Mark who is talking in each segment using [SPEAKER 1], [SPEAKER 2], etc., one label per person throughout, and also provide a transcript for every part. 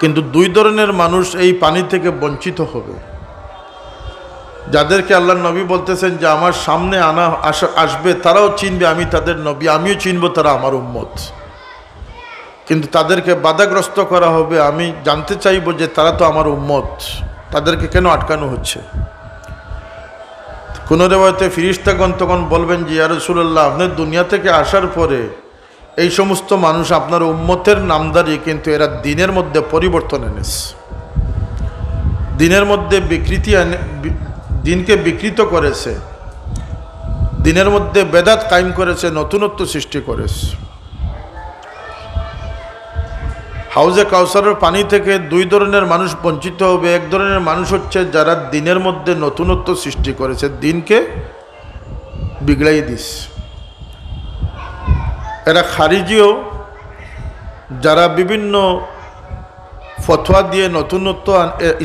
[SPEAKER 1] কিন্তু দুই ধরনের মানুষ এই পানি থেকে বঞ্চিত হবে, যাদেরকে আল্লাহ নবী বলতেছেন যে আমার সামনে আসবে, তারাও চিনবে আমি তাদের নবী, আমিও চিনব তারা আমার উম্মত, কিন্তু তাদেরকে বাধাগ্রস্ত করা হবে। আমি জানতে চাইব যে তারা তো আমার উম্মত, তাদেরকে কেন আটকানো হচ্ছে? কোন রেওয়ায়েতে ফিরিস্তাগণ তখন বলবেন যে ইয়া রাসূলুল্লাহ, আপনি দুনিয়া থেকে আসার পরে এই সমস্ত মানুষ আপনার উম্মতের নামদারি, কিন্তু এরা দিনের মধ্যে পরিবর্তন এনেছে, দিনের মধ্যে বিকৃতি দিনকে বিকৃত করেছে, দিনের মধ্যে বেদাত কায়েম করেছে, নতুনত্ব সৃষ্টি করেছে। হাউজে কাউসারের পানি থেকে দুই ধরনের মানুষ বঞ্চিত হবে। এক ধরনের মানুষ হচ্ছে যারা দিনের মধ্যে নতুনত্ব সৃষ্টি করেছে, দিনকে বিগড়াই দিস। এরা খারিজিও, যারা বিভিন্ন ফতোয়া দিয়ে নতুনত্ব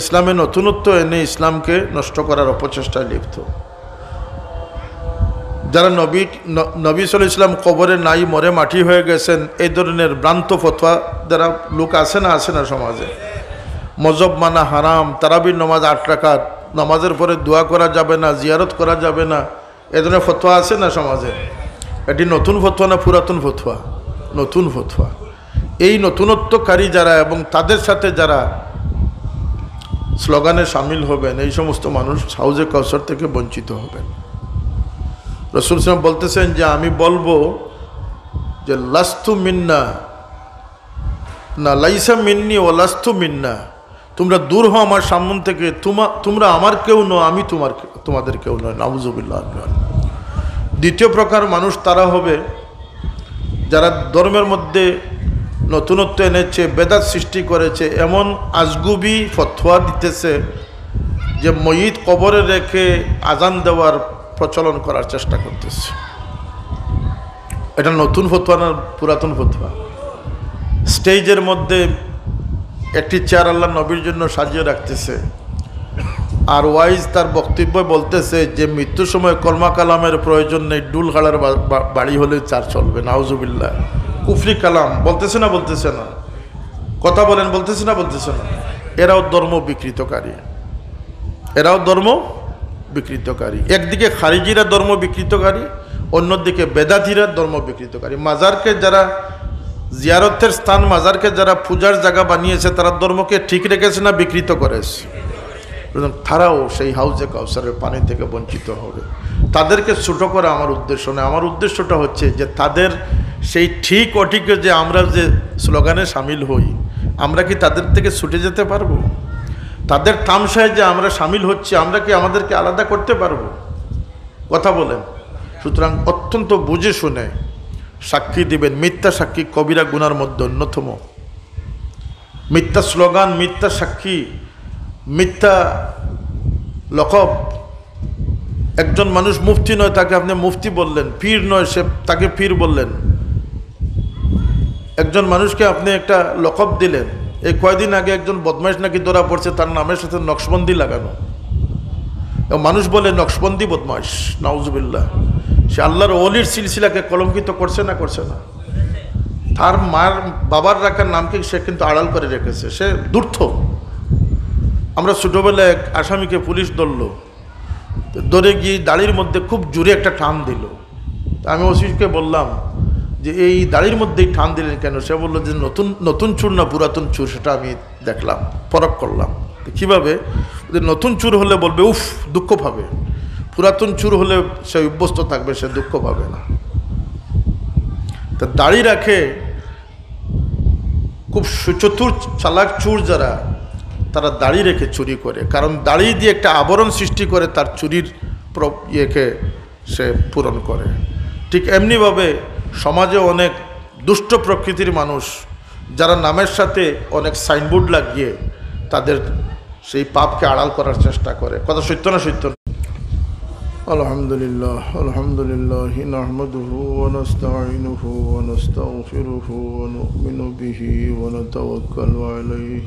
[SPEAKER 1] ইসলামে নতুনত্ব এনে ইসলামকে নষ্ট করার অপচেষ্টায় লিপ্ত। যারা নবী সাল্লাল্লাহু আলাইহি ওয়াসাল্লাম কবরে নাই, মরে মাটি হয়ে গেছেন, এই ধরনের ভ্রান্ত ফতোয়া যারা লোক আছে না সমাজে, মজব মানা হারাম, তারাবির নামাজ 8 রাকাত, নামাজের পরে দোয়া করা যাবে না, জিয়ারত করা যাবে না, এ ধরনের ফতোয়া আছে না সমাজে। এটি নতুন ফতোয়া না পুরাতন ফতোয়া? নতুন ফতোয়া। এই নতুনত্বকারী যারা এবং তাদের সাথে যারা স্লোগানে সামিল হবেন, এই সমস্ত মানুষ হাউজে কাউসার থেকে বঞ্চিত হবেন। রাসূল সাল্লাল্লাহু আলাইহি ওয়াসাল্লাম বলতেছেন যে আমি বলবো যে লাস্তু মিন্না, না লাইসা মিন্নি ও লাস্তু মিন্না, তোমরা দূর হও আমার সামনে থেকে, তোমরা আমার কেউ নও, আমি তোমাদের কেউ নয়। নাউযুবিল্লাহ। দ্বিতীয় প্রকার মানুষ তারা হবে যারা ধর্মের মধ্যে নতুনত্ব এনেছে, বেদাত সৃষ্টি করেছে, এমন আজগুবি ফতোয়া দিতেছে যে ময়িত কবরে রেখে আজান দেওয়ার প্রচলন করার চেষ্টা করতেছে। এটা নতুন ফতোয়া না পুরাতন ফতোয়া? স্টেজের মধ্যে একটি চেয়ার আল্লাহ নবীর জন্য সাজিয়ে রাখতেছে, আর ওয়াইজ তার বক্তব্য বলতেছে যে মৃত্যুর সময় কলমা কালামের প্রয়োজন নেই, ডুল খাড়ার বাড়ি হলে চার চলবে। নাউজুবিল্লাহ। কুফরি কালাম বলতেছে না কথা বলেন, বলতেছে না? এরাও ধর্ম বিকৃতকারী, একদিকে খারিজিরা ধর্ম বিকৃতকারী, অন্যদিকে বেদাতিরা ধর্ম বিকৃতকারী। মাজারকে যারা জিয়ারতের স্থান, মাজারকে যারা পূজার জায়গা বানিয়েছে, তারা ধর্মকে ঠিক রেখেছে না বিকৃত করেছে? তারাও সেই হাউজে কাউসারের পানি থেকে বঞ্চিত হবে। তাদেরকে ছোট করা আমার উদ্দেশ্য নয়। আমার উদ্দেশ্যটা হচ্ছে যে তাদের সেই ঠিক অঠিকে যে আমরা যে স্লোগানে সামিল হই, আমরা কি তাদের থেকে ছুটে যেতে পারবো? তাদের তামসায় যে আমরা সামিল হচ্ছি, আমরা কি আমাদেরকে আলাদা করতে পারবো? কথা বলেন। সুতরাং অত্যন্ত বুঝে শুনে সাক্ষী দিবেন। মিথ্যা সাক্ষী কবিরা গুনার মধ্যে অন্যতম। মিথ্যা স্লোগান, মিথ্যা সাক্ষী, মিথ্যা লকব। একজন মানুষ মুফতি নয়, তাকে আপনি মুফতি বললেন, পীর নয় সে, তাকে পীর বললেন। একজন মানুষকে আপনি একটা লকব দিলেন। এই কয়দিন আগে একজন বদমাইশ নাকি ধরা পড়ছে, তার নামের সাথে নকশবন্দি লাগানো। মানুষ বলে নকশবন্দি বদমাইশ, নাউজুবিল্লাহ। সে আল্লাহর ওলির সিলসিলাকে কলঙ্কিত করছে না? তার মার বাবার রাখার নামকে সে কিন্তু আড়াল করে রেখেছে, সে ধূর্ত। আমরা ছোটোবেলায় এক আসামিকে পুলিশ ধরে গিয়ে দাড়ির মধ্যে খুব জোরে একটা টান দিল। আমি ওসিকে বললাম যে এই দাড়ির মধ্যেই টান দিলেন কেন? সে বললো যে নতুন চুর না পুরাতন চুর, সেটা আমি দেখলাম, পরখ করলাম। কীভাবে? নতুন চুর হলে বলবে উফ, দুঃখ পাবে। পুরাতন চুর হলে সে অভ্যস্ত থাকবে, সে দুঃখ পাবে না। তা দাড়ি রাখে খুব সুচতুর চালাক চুর যারা, তারা দাড়ি রেখে চুরি করে, কারণ দাড়ি দিয়ে একটা আবরণ সৃষ্টি করে তার চুরির ইয়েকে সে পূরণ করে। ঠিক এমনিভাবে সমাজে অনেক দুষ্ট প্রকৃতির মানুষ, যারা নামের সাথে অনেক সাইনবোর্ড লাগিয়ে তাদের সেই পাপকে আড়াল করার চেষ্টা করে। কথা সত্য না সত্য? আলহামদুলিল্লাহ আলহামদুলিল্লাহি নাহমাদুহু ওয়া নাস্তাঈনুহু ওয়া নাস্তাগফিরুহু ওয়া নু'মিনু বিহি ওয়া নাতাওয়াক্কালু আলাইহি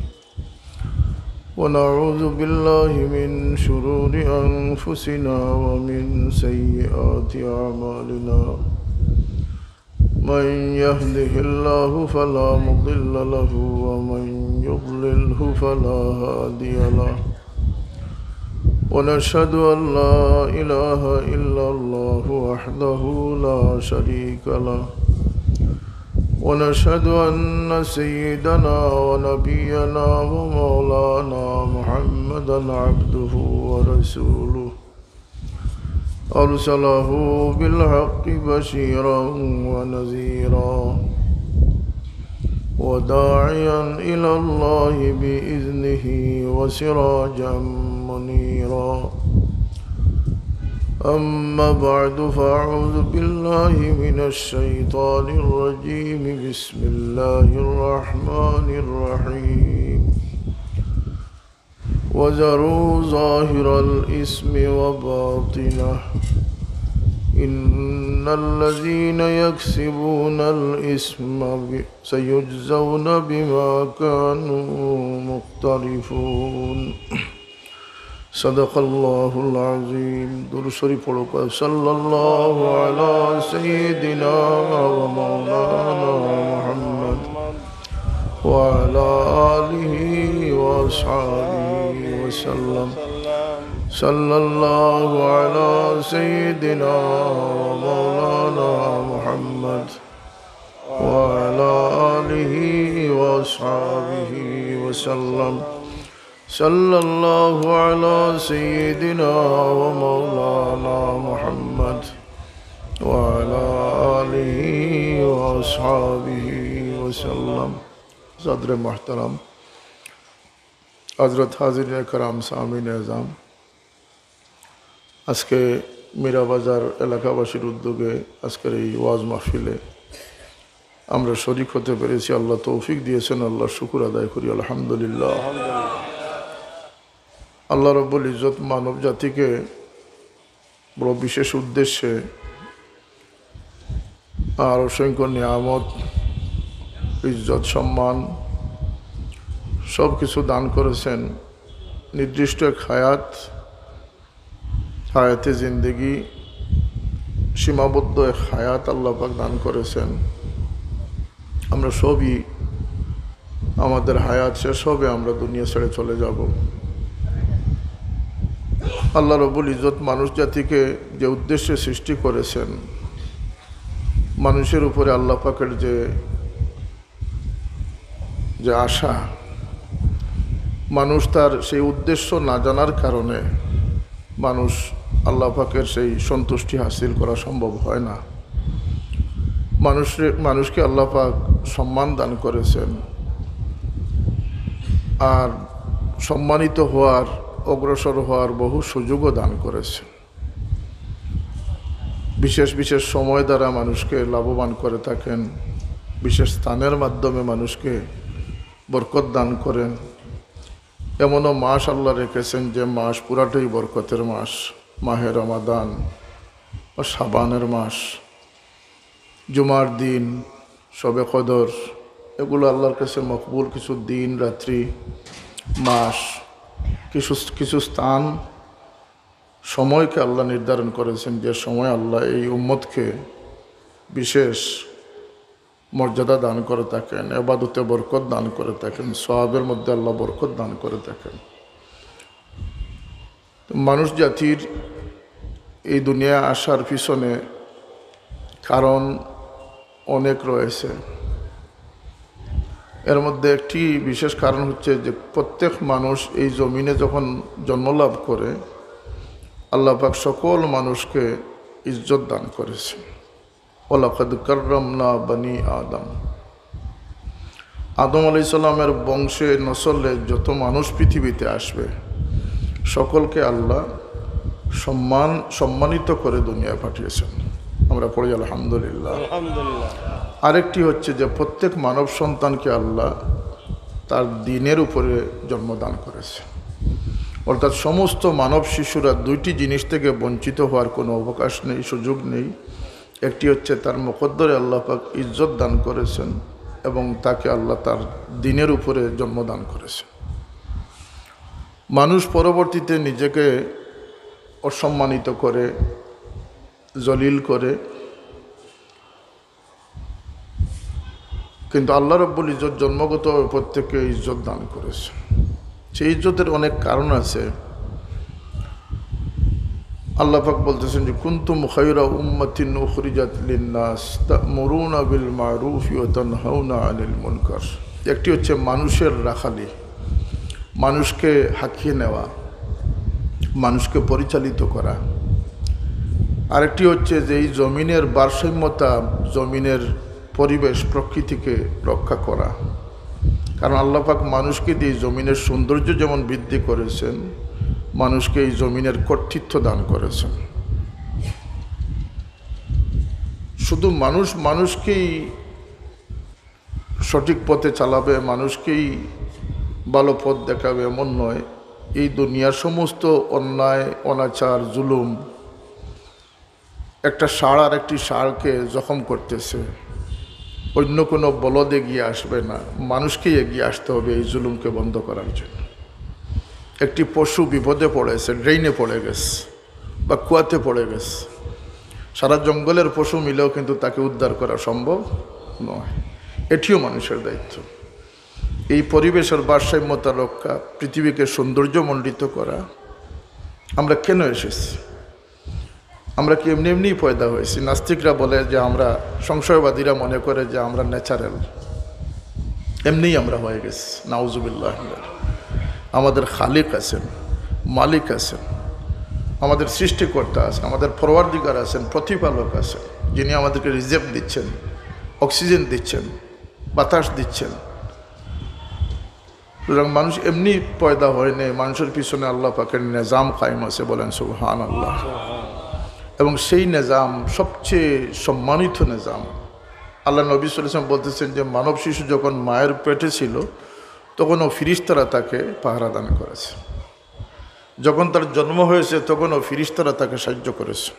[SPEAKER 1] ওয়া নাউযু বিল্লাহি মিন শুরুরি আনফুসিনা ওয়া মিন সাইয়্যাতি আ'মালিনা من يهده الله فلا مضل له ومن يضلله فلا هادي له ونشهد أن لا إله إلا الله وحده لا شريك له ونشهد أن سيدنا ونبينا ومولانا محمدا عبده ورسوله أرسله بالحق بشيرا ونذيرا وداعيا إلى الله بإذنه وسراجا منيرا أما بعد فأعوذ بالله من الشيطان الرجيم بسم الله الرحمن الرحيم وذروا ظاهر الإثم وباطنه إن الذين يكسبون الإثم سيجزون بما كانوا مقترفون صدق الله العظيم درود شریف پڑھو صلی اللہ علی سیدنا ومولانا محمد وعلى آله وأصحابه وسلم صلى الله على سيدنا ومولانا محمد وعلى آله وأصحابه وسلم صلى الله على سيدنا ومولانا محمد وعلى آله وأصحابه وسلم صدر محترم हज़रत हाज़िरीन कराम सामीन एज़ाम আজকে মীরা বাজার এলাকাবাসীর উদ্যোগে আজকের এই ওয়াজ মাহফিলে আমরা শরীক হতে পেরেছি আল্লাহ তৌফিক দিয়েছেন আল্লাহ শুকর আদায় করি আলহামদুলিল্লাহ আল্লাহ রব্বুল ইজ্জত মানব জাতিকে বড় বিশেষ উদ্দেশ্যে আর অসংখ্য নিয়ামত ইজ্জত সম্মান সব কিছু দান করেছেন নির্দিষ্ট এক হায়াতে জিন্দেগি সীমাবদ্ধ এক হায়াত আল্লাহ পাক দান করেছেন আমরা সবই আমাদের হায়াত শেষ হবে আমরা দুনিয়া ছেড়ে চলে যাব আল্লাহ রব্বুল ইজ্জত মানুষ জাতিকে যে উদ্দেশ্যে সৃষ্টি করেছেন মানুষের উপরে আল্লাহ পাকের যে আশা মানুষ তার সেই উদ্দেশ্য না জানার কারণে মানুষ আল্লাহ পাকের সেই সন্তুষ্টি হাসিল করা সম্ভব হয় না মানুষকে আল্লাহ পাক সম্মান দান করেছেন আর সম্মানিত হওয়ার অগ্রসর হওয়ার বহু সুযোগও দান করেছেন বিশেষ বিশেষ সময় দ্বারা মানুষকে লাভবান করে থাকেন বিশেষ স্থানের মাধ্যমে মানুষকে বরকত দান করেন এমনও মাস আল্লাহ রেখেছেন যে মাস পুরাটাই বরকতের মাস মাহে রমাদান ও শাবানের মাস জুমার দিন শবে কদর এগুলো আল্লাহর কাছে মকবুল কিছু দিন রাত্রি মাস কিছু স্থান সময়কে আল্লাহ নির্ধারণ করেছেন যে সময় আল্লাহ এই উম্মতকে বিশেষ মর্যাদা দান করে থাকেন ইবাদতে বরকত দান করে থাকেন সওয়াবের মধ্যে আল্লাহ বরকত দান করে থাকেন মানুষ জাতির এই দুনিয়া আসার পিছনে কারণ অনেক রয়েছে এর মধ্যে একটি বিশেষ কারণ হচ্ছে যে প্রত্যেক মানুষ এই জমিনে যখন জন্মলাভ করে আল্লাহ পাক সকল মানুষকে ইজ্জত দান করেছে ওয়ালাকাদ কাররামনা বনি আদম আদম আলাইহিস সালামের বংশে নসলে যত মানুষ পৃথিবীতে আসবে সকলকে আল্লাহ সম্মানিত করে দুনিয়া পাঠিয়েছেন আমরা পড়ি আলহামদুলিল্লাহ আরেকটি হচ্ছে যে প্রত্যেক মানব সন্তানকে আল্লাহ তার দ্বীনের উপরে জন্মদান করেছে অর্থাৎ সমস্ত মানব শিশুরা দুইটি জিনিস থেকে বঞ্চিত হওয়ার কোনো অবকাশ নেই সুযোগ নেই একটি হচ্ছে তার মুকদ্দরে আল্লাহ পাক ইজ্জত দান করেছেন এবং তাকে আল্লাহ তার দ্বীনের উপরে জন্মদান করেছেন মানুষ পরবর্তীতে নিজেকে অসম্মানিত করে জলিল করে কিন্তু আল্লাহ রাব্বুল ইজ্জত জন্মগতভাবে প্রত্যেককে ইজ্জত দান করেছে। সেই ইজ্জতের অনেক কারণ আছে। আল্লাহ পাক বলতেছেন যে কুনতুম খায়রা উম্মাতিন উখরিজাত লিন-নাস তা'মুরুনা বিল মা'রুফ ওয়া তানহাউনা আনিল মুনকার। একটি হচ্ছে মানুষের রাখালি, মানুষকে হাঁকিয়ে নেওয়া, মানুষকে পরিচালিত করা। আরেকটি হচ্ছে যে এই জমিনের ভারসাম্যতা, জমিনের পরিবেশ প্রকৃতিকে রক্ষা করা। কারণ আল্লাহ পাক মানুষকে দিয়ে জমিনের সৌন্দর্য যেমন বৃদ্ধি করেছেন, মানুষকে এই জমিনের কর্তৃত্ব দান করেছেন। শুধু মানুষকেই সঠিক পথে চালাবে, মানুষকেই ভালো পথ দেখাবে এমন নয়। এই দুনিয়ার সমস্ত অন্যায়, অনাচার, জুলুম একটা ষাঁড় আর একটি ষাঁড়কে জখম করতেছে, অন্য কোনো বলদ এগিয়ে আসবে না, মানুষকেই এগিয়ে আসতে হবে এই জুলুমকে বন্ধ করার জন্য। একটি পশু বিপদে পড়েছে, ড্রেইনে পড়ে গেছে বা কুয়াতে পড়ে গেছে, সারা জঙ্গলের পশু মিলেও কিন্তু তাকে উদ্ধার করা সম্ভব নয়। এটিও মানুষের দায়িত্ব। এই পরিবেশের ভারসাম্যতা রক্ষা, পৃথিবীকে সৌন্দর্যমণ্ডিত করা। আমরা কেন এসেছি? আমরা কি এমনি এমনিই পয়দা হয়েছি? নাস্তিকরা বলে যে আমরা, সংশয়বাদীরা মনে করে যে আমরা ন্যাচারাল, এমনিই আমরা হয়ে গেছি। নাউজুবিল্লাহ। আমাদের খালিক আছেন, মালিক আছেন, আমাদের সৃষ্টিকর্তা আছেন, আমাদের পরওয়ারদিগার আছেন, প্রতিপালক আছেন, যিনি আমাদেরকে রিজেক্ট দিচ্ছেন, অক্সিজেন দিচ্ছেন, বাতাস দিচ্ছেন। সুতরাং মানুষ এমনি পয়দা হয়নি, মানুষের পিছনে আল্লাহ পাকের নিজাম কায়েম আছে, বলেন সুবহানাল্লাহ। এবং সেই নিজাম সবচেয়ে সম্মানিত নিজাম। আল্লাহ নবী সাল্লাল্লাহু আলাইহি ওয়াসাল্লাম বলতেছেন যে মানব শিশু যখন মায়ের পেটে ছিল তখনও ফিরিস্তারা তাকে পাহারা দান করেছে। যখন তার জন্ম হয়েছে তখনও ফিরিস্তারা তাকে সাহায্য করেছে।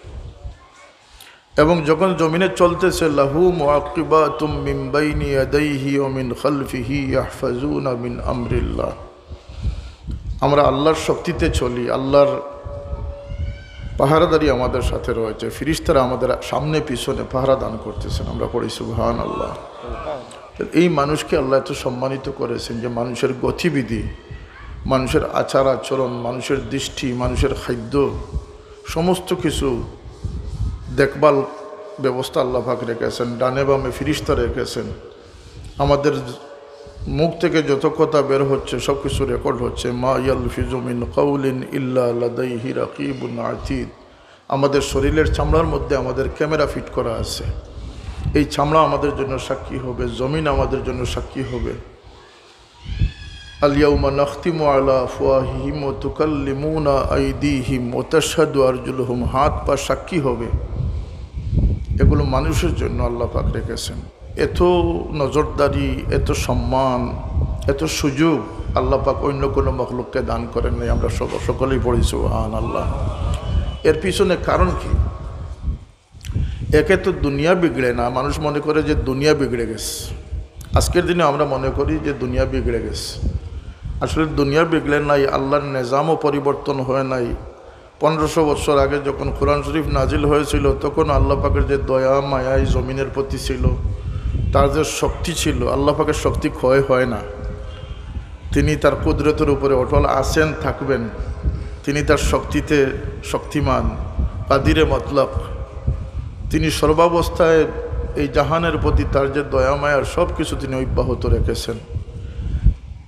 [SPEAKER 1] এবং যখন জমিনে চলতেছে, লাহু মুআকিবাতুম মিন বাইনি ইয়াদাইহি ওয়া মিন খালফিহি ইয়াহফাজুনা মিন আমরিল্লাহ। আমরা আল্লাহর শক্তিতে চলি, আল্লাহর পাহারাদারি আমাদের সাথে রয়েছে, ফিরিস্তারা আমাদের সামনে পিছনে পাহারা দান করতেছেন। আমরা পড়ি সুবহানাল্লাহ। এই মানুষকে আল্লাহ এত সম্মানিত করেছেন যে মানুষের গতিবিধি, মানুষের আচার আচরণ, মানুষের দৃষ্টি, মানুষের খাদ্য, সমস্ত কিছু দেখভাল ব্যবস্থা আল্লাহ পাক রেখেছেন। ডানে বামে ফিরিস্তা রেখেছেন। আমাদের মুখ থেকে যত কথা বের হচ্ছে সব কিছু রেকর্ড হচ্ছে। মা ইয়ালফিজু মিন কাউলিন ইল্লা লাদাইহি রাকিবুন আতীদ। আমাদের শরীরের চামড়ার মধ্যে আমাদের ক্যামেরা ফিট করা আছে। এই চামড়া আমাদের জন্য সাক্ষী হবে, জমিন আমাদের জন্য সাক্ষী হবে। আল ইয়াউমা নাখতিমু আলা আফওয়াহিহিম ওয়া তুকাল্লিমুনা আইদিহিম ওয়া তাশহাদু আরজুলুহুম। হাত পা সাক্ষী হবে। এগুলো মানুষের জন্য আল্লাহ পাক রেখেছেন। এত নজরদারি, এত সম্মান, এত সুযোগ আল্লাহ পাক অন্য কোনো মখলুককে দান করেন নাই। আমরা সকলেই পড়ি সুবহানাল্লাহ। এর পিছনে কারণ কি? একে তো দুনিয়া বিগড়ে না, মানুষ মনে করে যে দুনিয়া বিগড়ে গেছে। আজকের দিনে আমরা মনে করি যে দুনিয়া বিগড়ে গেছে। আসলে দুনিয়া বিগড়ে নাই, আল্লাহর নিজামও পরিবর্তন হয় নাই। 1500 বছর আগে যখন কোরআন শরীফ নাজিল হয়েছিল তখন আল্লাহ পাকের যে দয়া মায়া এই জমিনের প্রতি ছিল, তার যে শক্তি ছিল, আল্লাহ পাকের শক্তি ক্ষয় হয় না। তিনি তার কুদরতের উপরে অটল আছেন, থাকবেন। তিনি তার শক্তিতে শক্তিমান, কাদিরে মতলব। তিনি সর্বাবস্থায় এই জাহানের প্রতি তার যে দয়া মায়ার সব কিছু তিনি অব্যাহত রেখেছেন।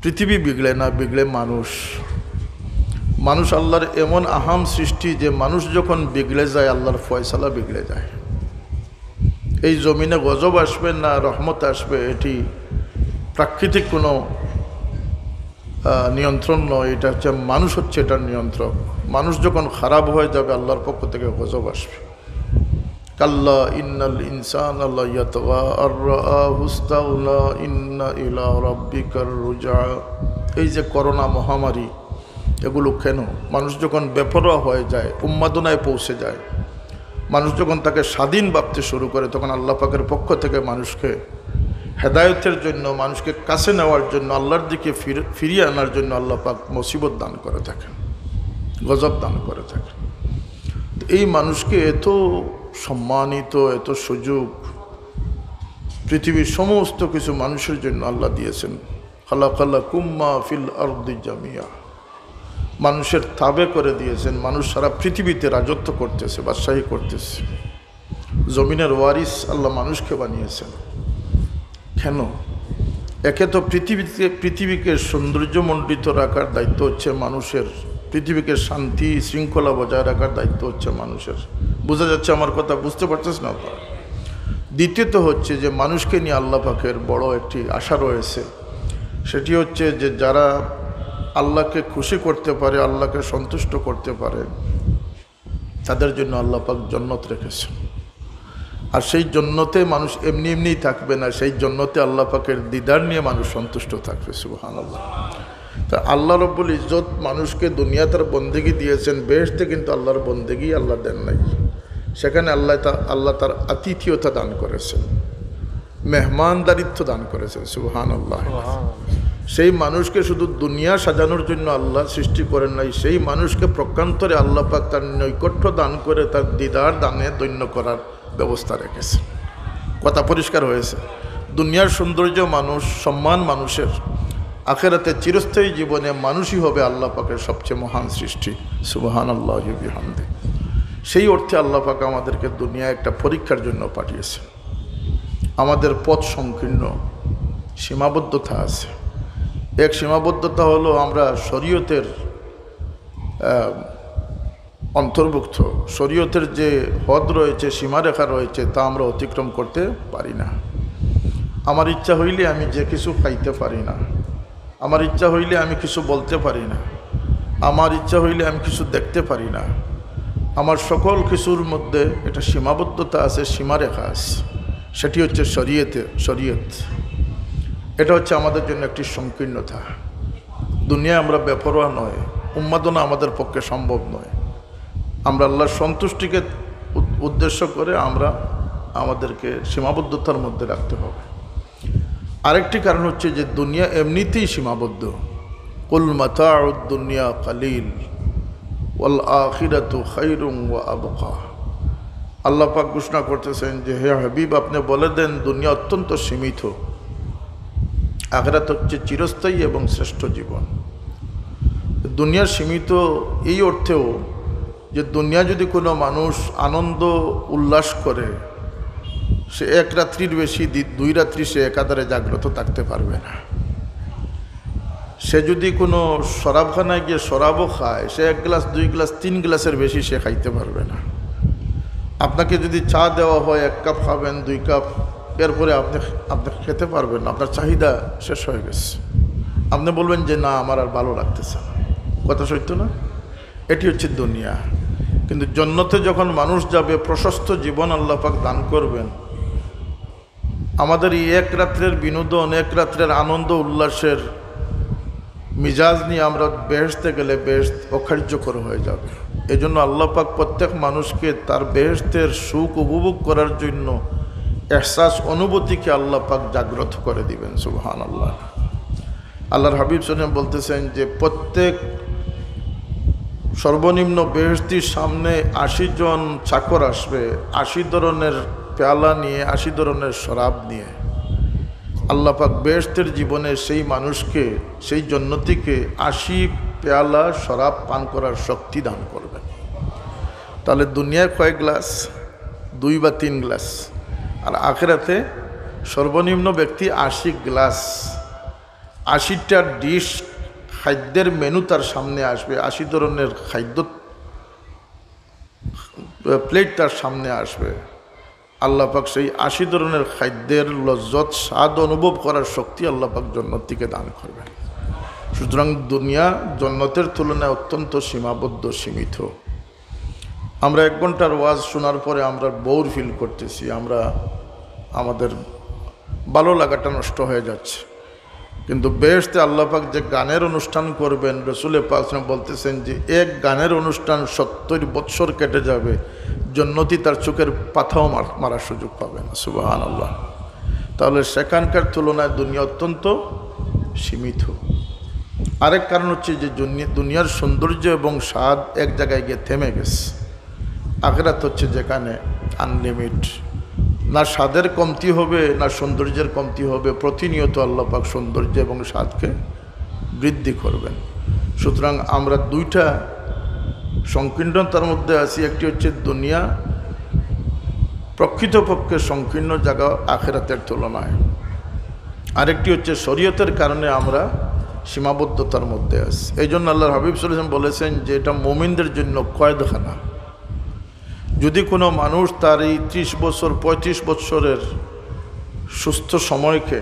[SPEAKER 1] পৃথিবী বিগড়ে না, বিগড়ে মানুষ। মানুষ আল্লাহর এমন আহাম সৃষ্টি যে মানুষ যখন বিগড়ে যায় আল্লাহর ফয়সালা বিগড়ে যায়। এই জমিনে গজব আসবে না রহমত আসবে, এটি প্রাকৃতিক কোনো নিয়ন্ত্রণ নয়। এটা হচ্ছে মানুষ হচ্ছে এটার নিয়ন্ত্রক। মানুষ যখন খারাপ হয়ে যাবে আল্লাহর পক্ষ থেকে গজব আসবে। কাল্লা ইন্নাল ইনসানা লা ইয়াতগা আর রাআহু ইসতাগনা ইন্না ইলা রাব্বিকার রুজা। এই যে করোনা মহামারী, এগুলো কেন? মানুষ যখন বেপরোয়া হয়ে যায়, উন্মাদনায় পৌঁছে যায়, মানুষ যখন তাকে স্বাধীন ভাবতে শুরু করে, তখন আল্লাহ পাকের পক্ষ থেকে মানুষকে হেদায়েতের জন্য, মানুষকে কাছে নেওয়ার জন্য, আল্লাহর দিকে ফিরিয়ে আনার জন্য আল্লাহ পাক মুসিবত দান করে থাকেন, গজব দান করে থাকেন। এই মানুষকে এত সম্মানিত, এত সুযোগ, পৃথিবীর সমস্ত কিছু মানুষের জন্য আল্লাহ দিয়েছেন। খালাকালাকুম মা ফিল আরদি জামিয়া, মানুষের তাবে করে দিয়েছেন। মানুষ সারা পৃথিবীতে রাজত্ব করতেছে, বাদশাহী করতেছে। জমিনের ওয়ারিস আল্লাহ মানুষকে বানিয়েছেন। কেন? একে তো পৃথিবীকে সৌন্দর্যমণ্ডিত রাখার দায়িত্ব হচ্ছে মানুষের, পৃথিবীকে শান্তি শৃঙ্খলা বজায় রাখার দায়িত্ব হচ্ছে মানুষের। বোঝা যাচ্ছে আমার কথা? বুঝতে পারছিস না? দ্বিতীয়ত হচ্ছে যে মানুষকে নিয়ে আল্লাহ পাকের বড় একটি আশা রয়েছে, সেটি হচ্ছে যে যারা আল্লাহকে খুশি করতে পারে, আল্লাহকে সন্তুষ্ট করতে পারে, তাদের জন্য আল্লাহ পাক জান্নাত রেখেছে। আর সেই জান্নাতে মানুষ এমনি এমনিই থাকবে না, সেই জান্নাতে আল্লাহ পাকের দিদার নিয়ে মানুষ সন্তুষ্ট থাকবে। সুবহানাল্লাহ। তা আল্লাহ রব্বুল ইজ্জত মানুষকে দুনিয়া তার বন্দেগি দিয়েছেন, বেহেশতে কিন্তু আল্লাহর বন্দেগি আল্লাহ দেন নাই। সেখানে আল্লাহ তার আতিথিয়তা দান করেছেন, মেহমানদারিত্ব দান করেছেন। সুবহানাল্লাহ। সেই মানুষকে শুধু দুনিয়া সাজানোর জন্য আল্লাহ সৃষ্টি করেন নাই, সেই মানুষকে প্রকান্তরে আল্লাহ পাক তার নৈকট্য দান করে তার দিদার দানে দৈন্য করার ব্যবস্থা রেখেছে। কথা পরিষ্কার হয়েছে? দুনিয়ার সৌন্দর্য মানুষ, সম্মান মানুষের, আখিরাতে চিরস্থায়ী জীবনে মানুষই হবে আল্লাহ পাকের সবচেয়ে মহান সৃষ্টি। সুবহানাল্লাহি ওয়া বিহামদিহি। সেই অর্থে আল্লাহ পাক আমাদেরকে দুনিয়া একটা পরীক্ষার জন্য পাঠিয়েছেন। আমাদের পথ সংকীর্ণ, সীমাবদ্ধতা আছে। এক সীমাবদ্ধতা হলো আমরা শরীয়তের অন্তর্ভুক্ত, শরীয়তের যে হদ রয়েছে, সীমারেখা রয়েছে, তা আমরা অতিক্রম করতে পারি না। আমার ইচ্ছা হইলে আমি যে কিছু খাইতে পারি না, আমার ইচ্ছা হইলে আমি কিছু বলতে পারি না, আমার ইচ্ছা হইলে আমি কিছু দেখতে পারি না। আমার সকল কিছুর মধ্যে একটা সীমাবদ্ধতা আছে, সীমারেখা আছে। সেটি হচ্ছে শরীয়ত। এটা হচ্ছে আমাদের জন্য একটি সংকীর্ণতা। দুনিয়া আমরা বেপরোয়া নয়, উন্মাদনা আমাদের পক্ষে সম্ভব নয়। আমরা আল্লাহর সন্তুষ্টিকে উদ্দেশ্য করে আমরা আমাদেরকে সীমাবদ্ধতার মধ্যে রাখতে হবে। আরেকটি কারণ হচ্ছে যে দুনিয়া এমনিতেই সীমাবদ্ধ। কুল মাতাউদ দুনিয়া কালিল ওয়াল আখিরাতু খায়রুম ওয়া আবকা। আল্লাহ পাক ঘোষণা করতেছেন যে হে হাবিব, আপনি বলে দেন দুনিয়া অত্যন্ত সীমিত, আখিরাত হচ্ছে চিরস্থায়ী এবং শ্রেষ্ঠ জীবন। দুনিয়া সীমিত এই অর্থেও যে দুনিয়া যদি কোনো মানুষ আনন্দ উল্লাস করে, সে এক রাত্রির বেশি 2 রাত্রি সে একাধারে জাগ্রত থাকতে পারবে না। সে যদি কোনো শরাবখানায় গিয়ে শরাবও খায়, সে 1 গ্লাস 2 গ্লাস 3 গ্লাসের বেশি সে খাইতে পারবে না। আপনাকে যদি চা দেওয়া হয় 1 কাপ খাবেন, 2 কাপ, এরপরে আপনি খেতে পারবেন না, আপনার চাহিদা শেষ হয়ে গেছে। আপনি বলবেন যে না, আমার আর ভালো লাগতেছে না। কথা সত্য না? এটি হচ্ছে দুনিয়া। কিন্তু জান্নাতে যখন মানুষ যাবে, প্রশস্ত জীবন আল্লাহ পাক দান করবেন। আমাদের এই 1 রাত্রের বিনোদন, 1 রাত্রের আনন্দ উল্লাসের মিজাজ নিয়ে আমরা বেহেশতে গেলে বেহেশত অকার্যকর হয়ে যাবে। এই জন্য আল্লাহ পাক প্রত্যেক মানুষকে তার বেহেশতের সুখ উপভোগ করার জন্য এহসাস, অনুভূতিকে আল্লাহ পাক জাগ্রত করে দিবেন। সুবহানাল্লাহ। আল্লাহর হাবিব সাল্লাল্লাহু আলাইহি ওয়াসাল্লাম বলতেছেন যে প্রত্যেক সর্বনিম্ন বেহেশতির সামনে 80 জন চাকর আসবে, 80 ধরনের পেয়ালা নিয়ে, 80 ধরনের শরাব নিয়ে। আল্লাহ পাক বেহেশতের জীবনে সেই মানুষকে, সেই জান্নাতীকে 80 পেয়ালা শরাব পান করার শক্তি দান করবেন। তাহলে দুনিয়ায় কয়েক গ্লাস? 2 বা 3 গ্লাস। আর আখিরাতে সর্বনিম্ন ব্যক্তি 80 গ্লাস, 80টা ডিশ, খাদ্যের মেনু তার সামনে আসবে, 80 ধরনের খাদ্য প্লেট তার সামনে আসবে। আল্লাহ পাক সেই 80 ধরনের খাদ্যের লজ্জত, স্বাদ অনুভব করার শক্তি আল্লাহ পাক জান্নাতীকে দান করবেন। সুতরাং দুনিয়া জান্নাতের তুলনায় অত্যন্ত সীমাবদ্ধ, সীমিত। আমরা 1 ঘন্টার ওয়াজ শোনার পরে আমরা বোর ফিল করতেছি, আমাদের ভালো লাগাটা নষ্ট হয়ে যাচ্ছে। কিন্তু বেহেশতে আল্লাহ পাক যে গানের অনুষ্ঠান করবেন, রাসূল পাক বলতেছেন যে 1 গানের অনুষ্ঠান 70 বৎসর কেটে যাবে, জান্নাতী তার চোখের পাতাও মারার সুযোগ পাবে না। সুবহানাল্লাহ। তাহলে সেখানকার তুলনায় দুনিয়া অত্যন্ত সীমিত। আরেক কারণ হচ্ছে যে দুনিয়ার সৌন্দর্য এবং স্বাদ এক জায়গায় গিয়ে থেমে গেছে। আখিরাত হচ্ছে যেখানে আনলিমিট, না স্বাদের কমতি হবে না সৌন্দর্যের কমতি হবে, প্রতিনিয়ত আল্লাহ পাক সৌন্দর্য এবং স্বাদকে বৃদ্ধি করবেন। সুতরাং আমরা দুইটা সংকীর্ণতার মধ্যে আছি, একটি হচ্ছে দুনিয়া প্রকৃতপক্ষে সংকীর্ণ জায়গা আখিরাতের তুলনায়, আরেকটি হচ্ছে শরীয়তের কারণে আমরা সীমাবদ্ধতার মধ্যে আছি। এই জন্য আল্লাহর হাবিব সাল্লাল্লাহু আলাইহি ওয়াসাল্লাম বলেছেন যে এটা মুমিনদের জন্য কয়েদখানা। যদি কোনো মানুষ তার এই 30 বছর 35 বছরের সুস্থ সময়কে,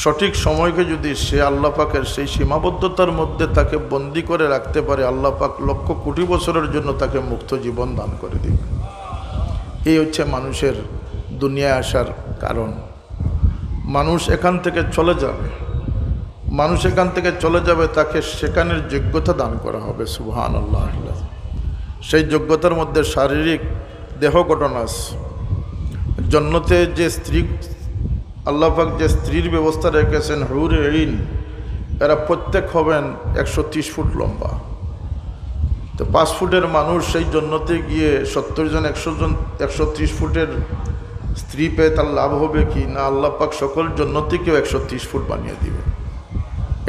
[SPEAKER 1] সঠিক সময়কে যদি সে আল্লাহ পাকের সেই সীমাবদ্ধতার মধ্যে তাকে বন্দি করে রাখতে পারে, আল্লাহ পাক লক্ষ কোটি বছরের জন্য তাকে মুক্ত জীবন দান করে দিবেন। এই হচ্ছে মানুষের দুনিয়ায় আসার কারণ। মানুষ এখান থেকে চলে যাবে, মানুষ এখান থেকে চলে যাবে, তাকে সেখানের যোগ্যতা দান করা হবে। সুবহানাল্লাহ। সেই যোগ্যতার মধ্যে শারীরিক দেহ গঠন আছে। জন্নতে যে স্ত্রী আল্লাহ পাক যে স্ত্রীর ব্যবস্থা রেখেছেন, হুরে আইন, এরা প্রত্যেক হবেন 130 ফুট লম্বা। তো 5 ফুটের মানুষ সেই জন্নতে গিয়ে 70 জন 100 জন 130 ফুটের স্ত্রী পেয়ে তার লাভ হবে কি না? আল্লাহ পাক সকল জন্নতিকেও 130 ফুট বানিয়ে দিবে।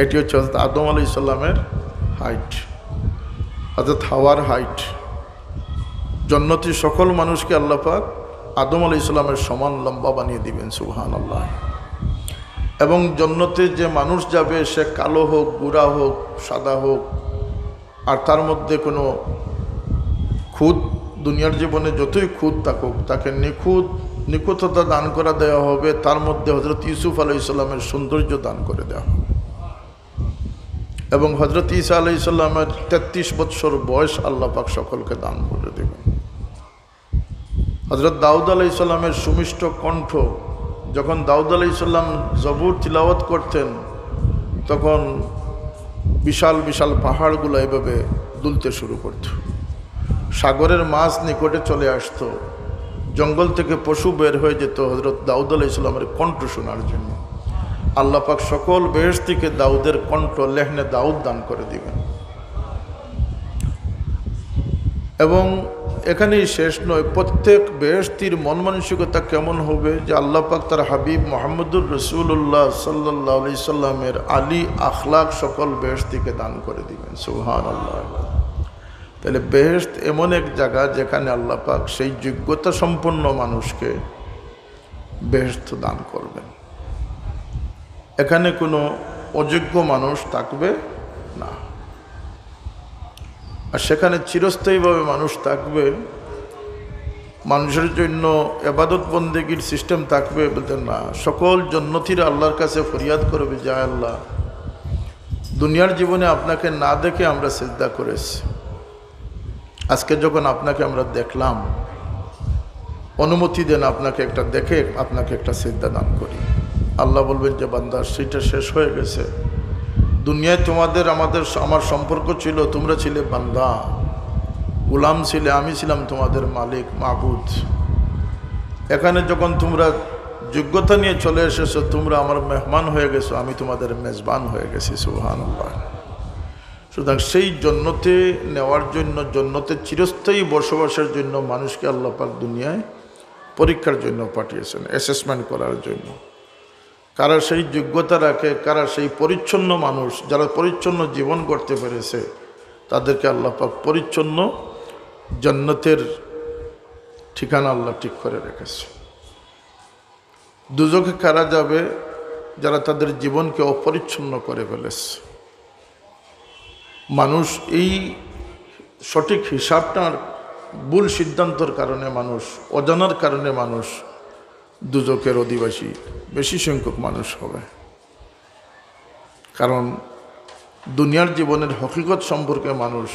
[SPEAKER 1] এটি হচ্ছে হযরত আদম আলাইহিস সালামের হাইট, হযরত হাওয়ার হাইট। জন্নতি সকল মানুষকে আল্লাহ পাক আদম আলাইহিস সালামের সমান লম্বা বানিয়ে দিবেন। সুবহানাল্লাহ। এবং জন্নতে যে মানুষ যাবে সে কালো হোক, গোরা হোক, সাদা হোক, আর তার মধ্যে কোনো খুঁত, দুনিয়ার জীবনে যতই খুঁত থাকুক, তাকে নিখুঁততা দান করা দেওয়া হবে। তার মধ্যে হযরত ইউসুফ আলাইহিস সালামের সৌন্দর্য দান করে দেওয়া হবে। এবং হযরত ঈসা আলাইহিস সালামের 33 বছর বয়স আল্লাহ পাক সকলকে দান করে দেবেন। হযরত দাউদ আলাইহিস সালামের সুমিষ্ট কণ্ঠ, যখন দাউদ আলাইহিস সালাম জবুর তিলাওয়াত করতেন তখন বিশাল বিশাল পাহাড়গুলো এভাবে দুলতে শুরু করত, সাগরের মাছ নিকটে চলে আসতো, জঙ্গল থেকে পশু বের হয়ে যেত হযরত দাউদ আলাইহিস সালামের কণ্ঠ শোনার জন্য। আল্লাহ পাক সকল বেহেশতিকে দাউদের কণ্ঠ লেহনে দাউদ দান করে দিবেন। এবং এখানেই শেষ নয়, প্রত্যেক বেহেশতির মন মানসিকতা কেমন হবে যে আল্লাহ পাক তার হাবিব মুহাম্মদুর রাসূলুল্লাহ সাল্লাল্লাহু আলাইহি সাল্লামের আলী আখলাক সকল বেহেশতিকে দান করে দিবেন। সুবহানাল্লাহ। তাহলে বেহেশত এমন এক জায়গা যেখানে আল্লাহ পাক সেই যোগ্যতা সম্পন্ন মানুষকে বেহেশত দান করবেন। এখানে কোনো অযোগ্য মানুষ থাকবে না, আর সেখানে চিরস্থায়ীভাবে মানুষ থাকবে। মানুষের জন্য ইবাদত বন্দেগীর সিস্টেম থাকবে বলতে না, সকল জন্নতিরা আল্লাহর কাছে ফরিয়াদ করবে, যা আল্লাহ, দুনিয়ার জীবনে আপনাকে না দেখে আমরা সিজদা করেছি, আজকে যখন আপনাকে আমরা দেখলাম, অনুমতি দেন আপনাকে একটা দেখে আপনাকে একটা সিজদা দান করি। আল্লাহ বলবেন যে বান্দা, সেটা শেষ হয়ে গেছে। দুনিয়ায় তোমাদের আমার সম্পর্ক ছিল, তোমরা ছিলে বান্দা, গোলাম ছিলে, আমি ছিলাম তোমাদের মালিক, মাবুদ। এখানে যখন তোমরা যোগ্যতা নিয়ে চলে এসেছো, তোমরা আমার মেহমান হয়ে গেছো, আমি তোমাদের মেজবান হয়ে গেছি। সুবহানাল্লাহ। সুতরাং সেই জন্নতে নেওয়ার জন্য, জন্নতে চিরস্থায়ী বসবাসের জন্য মানুষকে আল্লাহ পাক দুনিয়ায় পরীক্ষার জন্য পাঠিয়েছেন, অ্যাসেসমেন্ট করার জন্য। কারা সেই যোগ্যতা রাখে, কারা সেই পরিচ্ছন্ন মানুষ, যারা পরিচ্ছন্ন জীবন করতে পেরেছে, তাদেরকে আল্লাহ পাক পরিচ্ছন্ন জান্নাতের ঠিকানা আল্লাহ ঠিক করে রেখেছে। দুজকে কারা যাবে, যারা তাদের জীবনকে অপরিচ্ছন্ন করে ফেলেছে। মানুষ এই সঠিক হিসাবটার ভুল সিদ্ধান্তর কারণে, মানুষ অজানার কারণে মানুষ দুজকের অধিবাসী বেশি সংখ্যক মানুষ হবে। কারণ দুনিয়ার জীবনের হকিকত সম্পর্কে মানুষ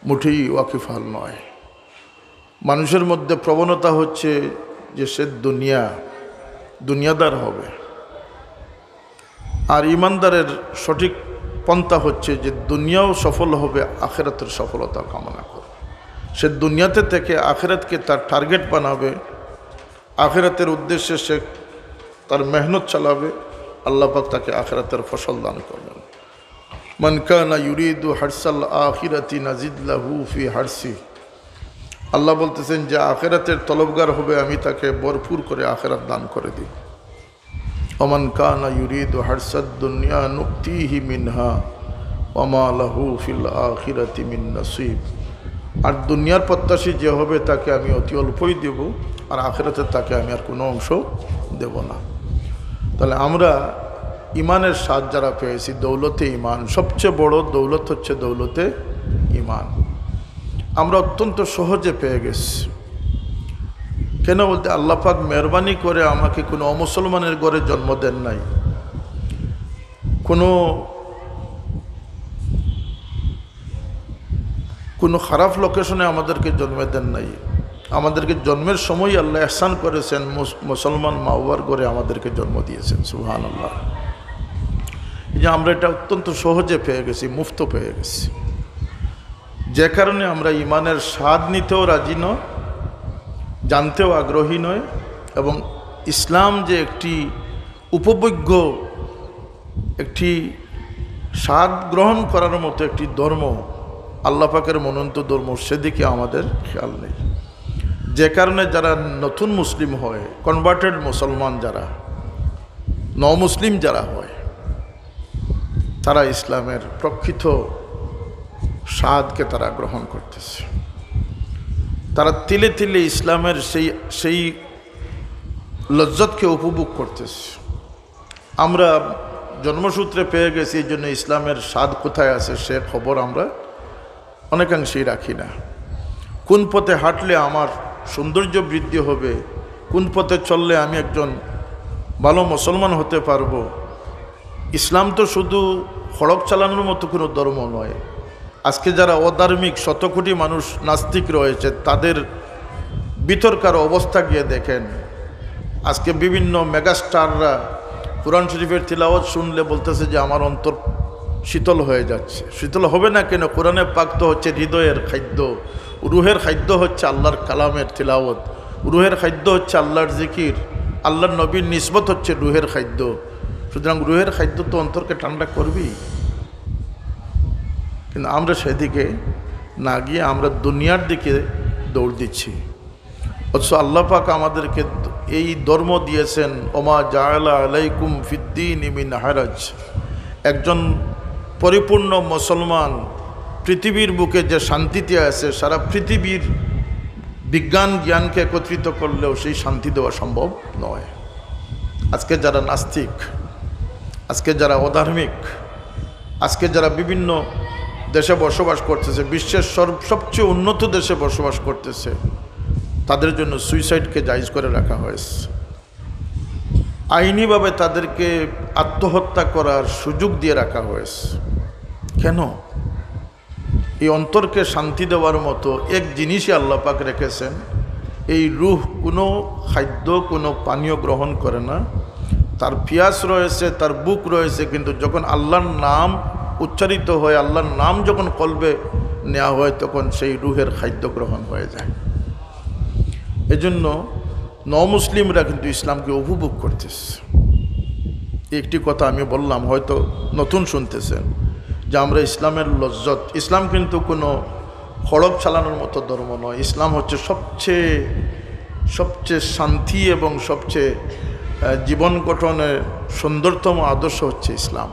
[SPEAKER 1] মুঠেই ওয়াকিফাল নয়। মানুষের মধ্যে প্রবণতা হচ্ছে যে সে দুনিয়াদার হবে, আর ইমানদারের সঠিক পন্থা হচ্ছে যে দুনিয়াও সফল হবে, আখিরাতের সফলতা কামনা করে। সে দুনিয়াতে থেকে আখিরাতকে তার টার্গেট বানাবে, আখিরাতের উদ্দেশ্যে সে তার মেহনত চালাবে, আল্লাহ পাক তাকে আখিরাতের ফসল দান করবেন। মান কানা ইউরিদু হারসাল আখিরাতি নাজিদ লাহু ফি হারসি। আল্লাহ বলতেছেন যে আখিরাতের তলবগার হবে আমি তাকে ভরপুর করে আখিরাত দান করে দিই। ওমান কানা ইউরিদু হারসাদ দুনিয়া নুক্তিহি মিনহা ওয়া মা লাহু ফিল আখিরাতি মিন নসিব। আর দুনিয়ার প্রত্যাশী যে হবে তাকে আমি অতি অল্পই দেব, আর আখিরাতে তাকে আমি আর কোনো অংশ দেব না। তাহলে আমরা ইমানের স্বাদ যারা পেয়েছি, দৌলতে ইমান, সবচেয়ে বড় দৌলত হচ্ছে দৌলতে ইমান, আমরা অত্যন্ত সহজে পেয়ে গেছি। কেন বলতে আল্লাহ পাক মেহরবানি করে আমাকে কোনো অমুসলমানের ঘরে জন্ম দেন নাই, কোনো খারাপ লোকেশনে আমাদেরকে জন্ম দেন নাই। আমাদেরকে জন্মের সময় আল্লাহ ইহসান করেছেন, মুসলমান মা বাবার ঘরে আমাদেরকে জন্ম দিয়েছেন। সুবহানাল্লাহ। এই যে আমরা এটা অত্যন্ত সহজে পেয়ে গেছি, মুফত পেয়ে গেছি, যে কারণে আমরা ইমানের স্বাদ নিতেও রাজি নয়, জানতেও আগ্রহী নয়, এবং ইসলাম যে একটি উপভোগ্য, একটি স্বাদ গ্রহণ করার মতো একটি ধর্ম, আল্লাহ পাকের মনোনীত ধর্ম, সেদিকে আমাদের খেয়াল নেই। যে কারণে যারা নতুন মুসলিম হয়, কনভার্টেড মুসলমান যারা, মুসলিম যারা হয়, তারা ইসলামের প্রকৃত স্বাদকে তারা গ্রহণ করতেছে। তারা তিলে তিলে ইসলামের সেই লজ্জতকে উপভোগ করতেছে। আমরা জন্মসূত্রে পেয়ে গেছি, এই জন্য ইসলামের স্বাদ কোথায় আছে সে খবর আমরা অনেকাংশেই রাখি না। কোন পথে হাঁটলে আমার সৌন্দর্য বৃদ্ধি হবে, কোন পথে চললে আমি একজন ভালো মুসলমান হতে পারবো। ইসলাম তো শুধু সড়ক চালানোর মতো কোনো ধর্ম নয়। আজকে যারা অধার্মিক শতকোটি মানুষ নাস্তিক রয়েছে, তাদের ভিতরকার অবস্থা গিয়ে দেখেন। আজকে বিভিন্ন মেগাস্টাররা কুরআন শরীফের তিলাওয়াত শুনলে বলতেছে যে আমার অন্তর শীতল হয়ে যাচ্ছে। শীতল হবে না কেন? কোরআনে পাক তো হচ্ছে হৃদয়ের খাদ্য, রুহের খাদ্য হচ্ছে আল্লাহর কালামের তিলাওয়াত, রুহের খাদ্য হচ্ছে আল্লাহর জিকির, আল্লাহর নবীর নিসবত হচ্ছে রুহের খাদ্য। সুতরাং রুহের খাদ্য তো অন্তরকে ঠান্ডা করবেই। কিন্তু আমরা সেদিকে না গিয়ে আমরা দুনিয়ার দিকে দৌড় দিচ্ছি। অথচ আল্লাহ পাক আমাদেরকে এই ধর্ম দিয়েছেন, ওমা জাআলা আলাইকুম ফিদ্দীন মিন হারাজ। একজন পরিপূর্ণ মুসলমান পৃথিবীর বুকে যে শান্তিতে আছে, সারা পৃথিবীর বিজ্ঞান জ্ঞানকে একত্রিত করলেও সেই শান্তি দেওয়া সম্ভব নয়। আজকে যারা নাস্তিক, আজকে যারা অধার্মিক, আজকে যারা বিভিন্ন দেশে বসবাস করতেছে, বিশ্বের সবচেয়ে উন্নত দেশে বসবাস করতেছে, তাদের জন্য সুইসাইডকে জায়েজ করে রাখা হয়েছে। আইনিভাবে তাদেরকে আত্মহত্যা করার সুযোগ দিয়ে রাখা হয়েছে। কেন? এই অন্তরকে শান্তি দেওয়ার মতো এক জিনিসই আল্লাহ পাক রেখেছেন। এই রূহ কোনো খাদ্য, কোনো পানীয় গ্রহণ করে না। তার পিয়াস রয়েছে, তার বুক রয়েছে, কিন্তু যখন আল্লাহর নাম উচ্চারিত হয়, আল্লাহর নাম যখন কলবে নেওয়া হয়, তখন সেই রুহের খাদ্য গ্রহণ হয়ে যায়। এজন্য মুসলিমরা কিন্তু ইসলামকে উপভোগ করতেছে। একটি কথা আমি বললাম, হয়তো নতুন শুনতেছেন, যে আমরা ইসলামের লজ্জত, ইসলাম কিন্তু কোনো খড়গ চালানোর মতো ধর্ম নয়। ইসলাম হচ্ছে সবচেয়ে শান্তি এবং সবচেয়ে জীবন গঠনের সুন্দরতম আদর্শ হচ্ছে ইসলাম।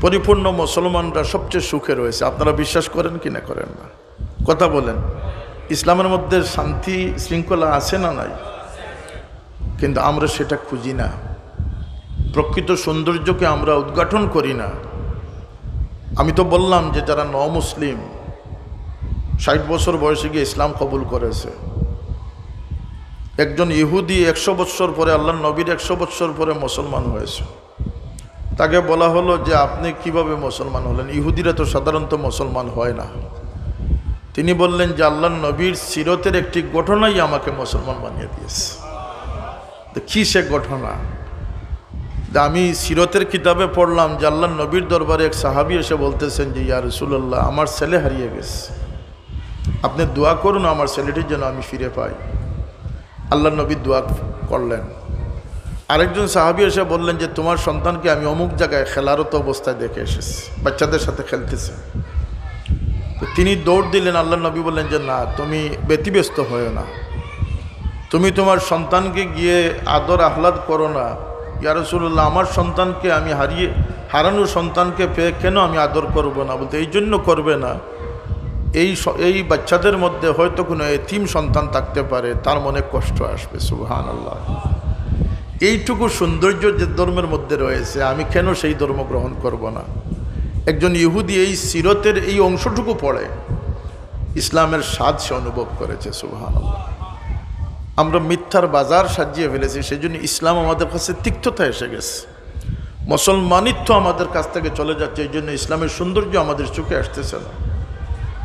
[SPEAKER 1] পরিপূর্ণ মুসলমানরা সবচেয়ে সুখে রয়েছে। আপনারা বিশ্বাস করেন কি না করেন না? কথা বলেন। ইসলামের মধ্যে শান্তি শৃঙ্খলা আছে না নাই? কিন্তু আমরা সেটা খুঁজি না। প্রকৃত সৌন্দর্যকে আমরা উদ্ঘাটন করি না। আমি তো বললাম যে যারা মুসলিম 60 বছর বয়সে গিয়ে ইসলাম কবুল করেছে। একজন ইহুদি 100 বছর পরে, আল্লাহর নবীর 100 বছর পরে মুসলমান হয়েছে। তাকে বলা হলো যে আপনি কিভাবে মুসলমান হলেন? ইহুদিরা তো সাধারণত মুসলমান হয় না। তিনি বললেন যে আল্লাহর নবীর সিরতের একটি ঘটনাই আমাকে মুসলমান বানিয়ে দিয়েছে। কি সে ঘটনা? আমি সিরতের কিতাবে পড়লাম যে আল্লাহর নবীর দরবারে এক সাহাবী এসে বলতেছেন যে ইয়া রাসূলুল্লাহ, আমার ছেলে হারিয়ে গেছে, আপনি দোয়া করুন আমার ছেলেটির যেন আমি ফিরে পাই। আল্লাহর নবী দোয়া করলেন। আরেকজন সাহাবী এসে বললেন যে তোমার সন্তানকে আমি অমুক জায়গায় খেলারত অবস্থায় দেখে এসেছি, বাচ্চাদের সাথে খেলতেছে। তো তিনি দৌড় দিলেন। আল্লাহ নবী বললেন যে না, তুমি ব্যতিব্যস্ত হয়েও না, তুমি তোমার সন্তানকে গিয়ে আদর আহ্লাদ করো না। ইয়া রাসূলুল্লাহ, আমার সন্তানকে আমি হারানো সন্তানকে পেয়ে কেন আমি আদর করব না? বলতে এই জন্য করবে না, এই বাচ্চাদের মধ্যে হয়তো কোনো এতিম সন্তান থাকতে পারে, তার মনে কষ্ট আসবে। সুবহানাল্লাহ। এইটুকু সৌন্দর্য যে ধর্মের মধ্যে রয়েছে, আমি কেন সেই ধর্ম গ্রহণ করব না? একজন ইহুদি এই সিরতের এই অংশটুকু পড়ে ইসলামের স্বাদ সে অনুভব করেছে। সুবহানাল্লাহ। আমরা মিথ্যার বাজার সাজিয়ে ফেলেছি, সেই জন্য ইসলাম আমাদের কাছে তিক্ততা এসে গেছে, মুসলমানিত্ব আমাদের কাছ থেকে চলে যাচ্ছে। এই জন্য ইসলামের সৌন্দর্য আমাদের চোখে আসতেছে না।